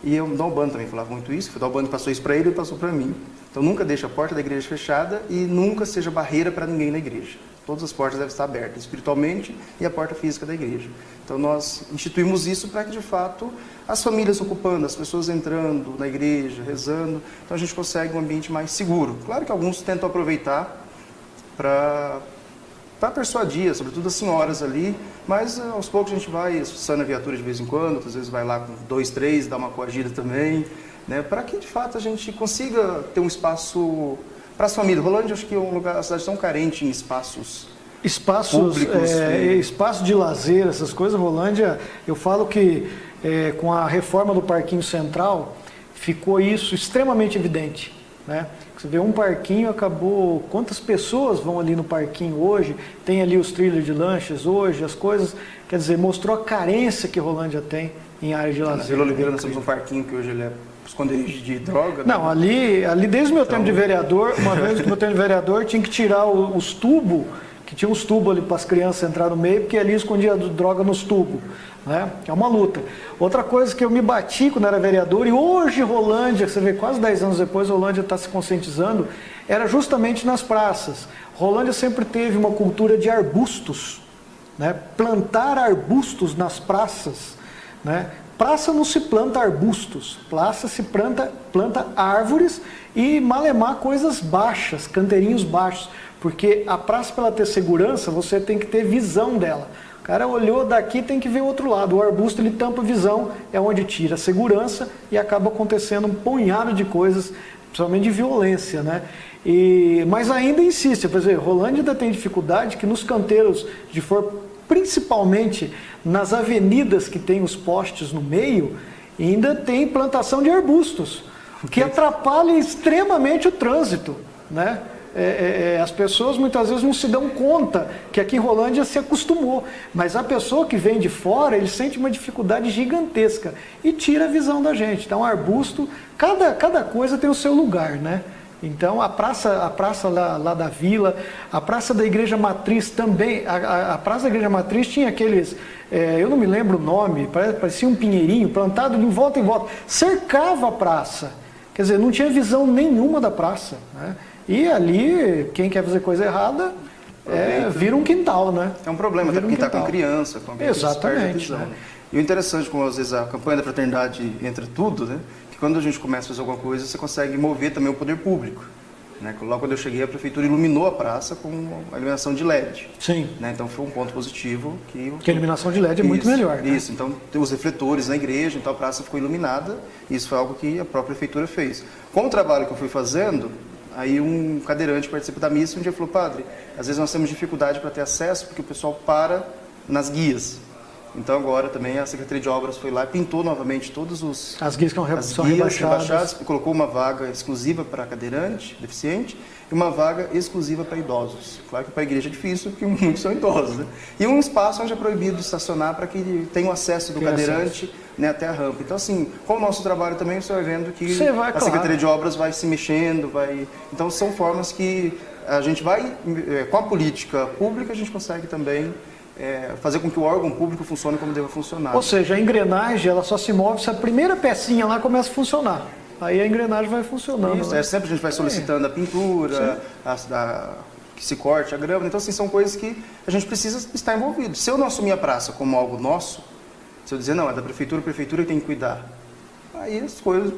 E o Dalbano também falava muito isso. O Dalbano passou isso para ele e passou para mim. Então nunca deixa a porta da igreja fechada e nunca seja barreira para ninguém na igreja. Todas as portas devem estar abertas, espiritualmente e a porta física da igreja. Então nós instituímos isso para que de fato as famílias ocupando, as pessoas entrando na igreja, rezando, então a gente consegue um ambiente mais seguro. Claro que alguns tentam aproveitar para persuadir, sobretudo as senhoras ali, mas aos poucos a gente vai assustando a viatura de vez em quando, às vezes vai lá com 2, 3, dá uma coagida também, né, para que de fato a gente consiga ter um espaço para as famílias. Rolândia, acho que é um lugar, a cidade tão carente em espaços públicos. Espaço de lazer, essas coisas. Rolândia, eu falo que com a reforma do Parquinho Central, ficou isso extremamente evidente, né? Você vê um parquinho, acabou, quantas pessoas vão ali no parquinho hoje, tem ali os trilhos de lanchas hoje, as coisas, quer dizer, mostrou a carência que Rolândia tem em área de lazer. Na Vila Oliveira nós temos um parquinho que hoje ele é esconderijo de droga. Não, né? ali desde o meu tempo de vereador, uma vez no meu tempo de vereador, tinha que tirar os tubos, que tinha uns tubos ali para as crianças entrar no meio, porque ali escondia droga nos tubos, né? É uma luta. Outra coisa que eu me bati quando era vereador, e hoje Rolândia, você vê, quase 10 anos depois, Rolândia está se conscientizando, era justamente nas praças. Rolândia sempre teve uma cultura de arbustos, né? Plantar arbustos nas praças, né? Praça não se planta arbustos, praça se planta árvores e malemar coisas baixas, canteirinhos baixos, porque a praça, para ela ter segurança, você tem que ter visão dela. O cara olhou daqui, tem que ver o outro lado. O arbusto, ele tampa a visão, é onde tira a segurança e acaba acontecendo um punhado de coisas, principalmente de violência, né? Mas ainda insiste, por exemplo, Rolândia ainda tem dificuldade que nos canteiros de principalmente nas avenidas que tem os postes no meio, ainda tem plantação de arbustos, que atrapalha extremamente o trânsito, né? As pessoas muitas vezes não se dão conta que aqui em Rolândia se acostumou, mas a pessoa que vem de fora, ele sente uma dificuldade gigantesca e tira a visão da gente. Então, arbusto, cada coisa tem o seu lugar, né? Então, a praça lá da vila, a praça da Igreja Matriz também, a praça da Igreja Matriz tinha aqueles, eu não me lembro o nome, parecia um pinheirinho plantado de volta em volta, cercava a praça, quer dizer, não tinha visão nenhuma da praça, né? E ali, quem quer fazer coisa errada, vira um quintal, né? É um problema, até porque está com criança, com alguém que perde a visão. Né? E o interessante, como às vezes a campanha da fraternidade entra tudo, né? Que quando a gente começa a fazer alguma coisa, você consegue mover também o poder público. Né? Logo quando eu cheguei, a prefeitura iluminou a praça com a iluminação de LED. Sim. Né? Então foi um ponto positivo. Que a iluminação de LED é muito melhor. Né? Isso, então tem os refletores na igreja, então a praça ficou iluminada, e isso foi algo que a própria prefeitura fez. Com o trabalho que eu fui fazendo, aí um cadeirante participa da missa e um dia falou, padre, às vezes nós temos dificuldade para ter acesso porque o pessoal para nas guias. Então agora também a Secretaria de Obras foi lá e pintou novamente todos as guias que são rebaixadas e colocou uma vaga exclusiva para cadeirante, deficiente, e uma vaga exclusiva para idosos. Claro que para a igreja é difícil, porque muitos são idosos, né? E um espaço onde é proibido estacionar para que tenha o acesso do cadeirante, né, até a rampa. Então, assim, com o nosso trabalho também, você vai vendo que a Secretaria de Obras vai se mexendo, Então, são formas que a gente vai, com a política pública, a gente consegue também fazer com que o órgão público funcione como deve funcionar. Ou seja, a engrenagem, ela só se move se a primeira pecinha lá começa a funcionar. Aí a engrenagem vai funcionando. Isso, né? Sempre a gente vai solicitando a pintura, que se corte a grama. Então, assim, são coisas que a gente precisa estar envolvido. Se eu não assumir a praça como algo nosso, se eu dizer, não, é da prefeitura, a prefeitura tem que cuidar, aí as coisas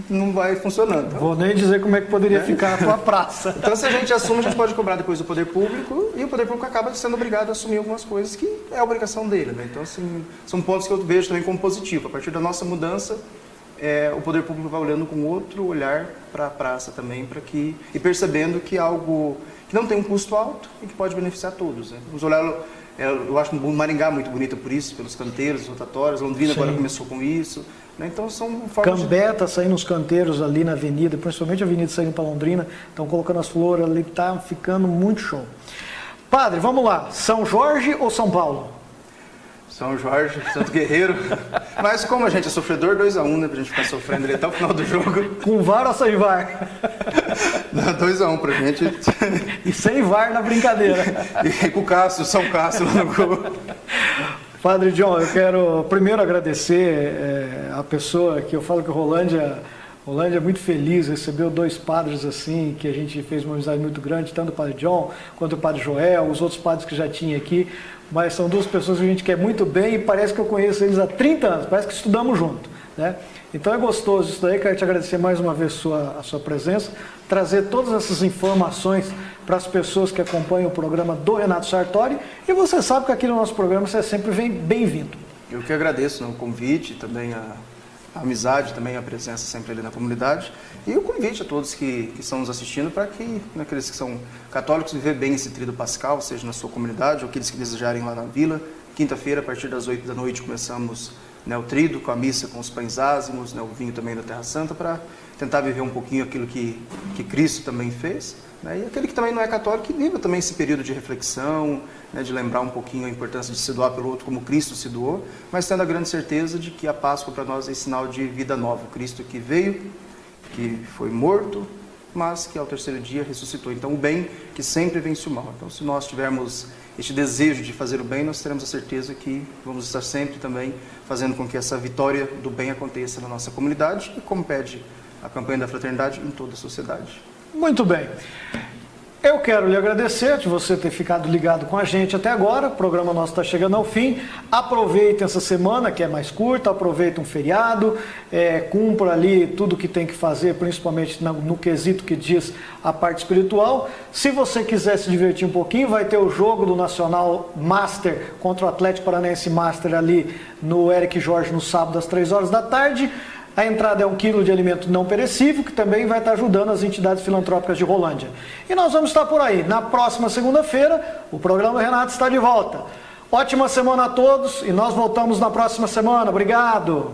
não vai funcionando. Vou nem dizer como é que poderia ficar a tua praça. Então, se a gente assume, a gente pode cobrar depois do poder público, e o poder público acaba sendo obrigado a assumir algumas coisas que é a obrigação dele, né? Então, assim, são pontos que eu vejo também como positivo. A partir da nossa mudança, o poder público vai olhando com outro olhar para a praça também, e percebendo que é algo que não tem um custo alto e que pode beneficiar todos, né? Vamos olhar, eu acho Maringá muito bonita por isso, pelos canteiros, rotatórios, Londrina agora começou com isso, né? Então são formas Cambeta saindo nos canteiros ali na avenida, principalmente a avenida saindo para Londrina, estão colocando as flores ali, está ficando muito show. Padre, vamos lá, São Jorge ou São Paulo? São Jorge, Santo Guerreiro. Mas como a gente é sofredor, 2-1, né? Pra gente ficar sofrendo ali até o final do jogo. Com VAR ou sem VAR? 2-1 pra gente. E sem VAR na brincadeira. E com o Cássio, São Cássio lá no gol. Padre John, eu quero primeiro agradecer a pessoa que eu falo que Rolândia é muito feliz, recebeu 2 padres assim, que a gente fez uma amizade muito grande, tanto o Padre John quanto o Padre Joel, os outros padres que já tinha aqui, mas são 2 pessoas que a gente quer muito bem e parece que eu conheço eles há 30 anos, parece que estudamos junto, né? Então é gostoso isso daí, quero te agradecer mais uma vez a sua presença, trazer todas essas informações para as pessoas que acompanham o programa do Renato Sartori, e você sabe que aqui no nosso programa você é sempre bem-vindo. Eu que agradeço, né, o convite, também a amizade, também a presença sempre ali na comunidade, e o convite a todos que estão nos assistindo para que, né, aqueles que são católicos, viver bem esse tríduo pascal, seja na sua comunidade ou aqueles que desejarem lá na vila. Quinta-feira, a partir das 8 da noite, começamos, né, o tríduo, com a missa, com os pães ázimos, né, o vinho também da Terra Santa, para tentar viver um pouquinho aquilo que Cristo também fez, né, e aquele que também não é católico, que viva também esse período de reflexão, né, de lembrar um pouquinho a importância de se doar pelo outro como Cristo se doou, mas tendo a grande certeza de que a Páscoa para nós é sinal de vida nova. Cristo que veio, que foi morto, mas que ao 3º dia ressuscitou. Então o bem que sempre vence o mal. Então se nós tivermos este desejo de fazer o bem, nós teremos a certeza que vamos estar sempre também fazendo com que essa vitória do bem aconteça na nossa comunidade e, como pede a campanha da fraternidade, em toda a sociedade. Muito bem. Eu quero lhe agradecer de você ter ficado ligado com a gente até agora. O programa nosso está chegando ao fim. Aproveite essa semana, que é mais curta, aproveite um feriado, cumpra ali tudo que tem que fazer, principalmente no quesito que diz a parte espiritual. Se você quiser se divertir um pouquinho, vai ter o jogo do Nacional Master contra o Atlético Paranaense Master ali no Eric Jorge no sábado às 3 horas da tarde. A entrada é 1 quilo de alimento não perecível, que também vai estar ajudando as entidades filantrópicas de Rolândia. E nós vamos estar por aí. Na próxima segunda-feira, o programa Renato está de volta. Ótima semana a todos e nós voltamos na próxima semana. Obrigado!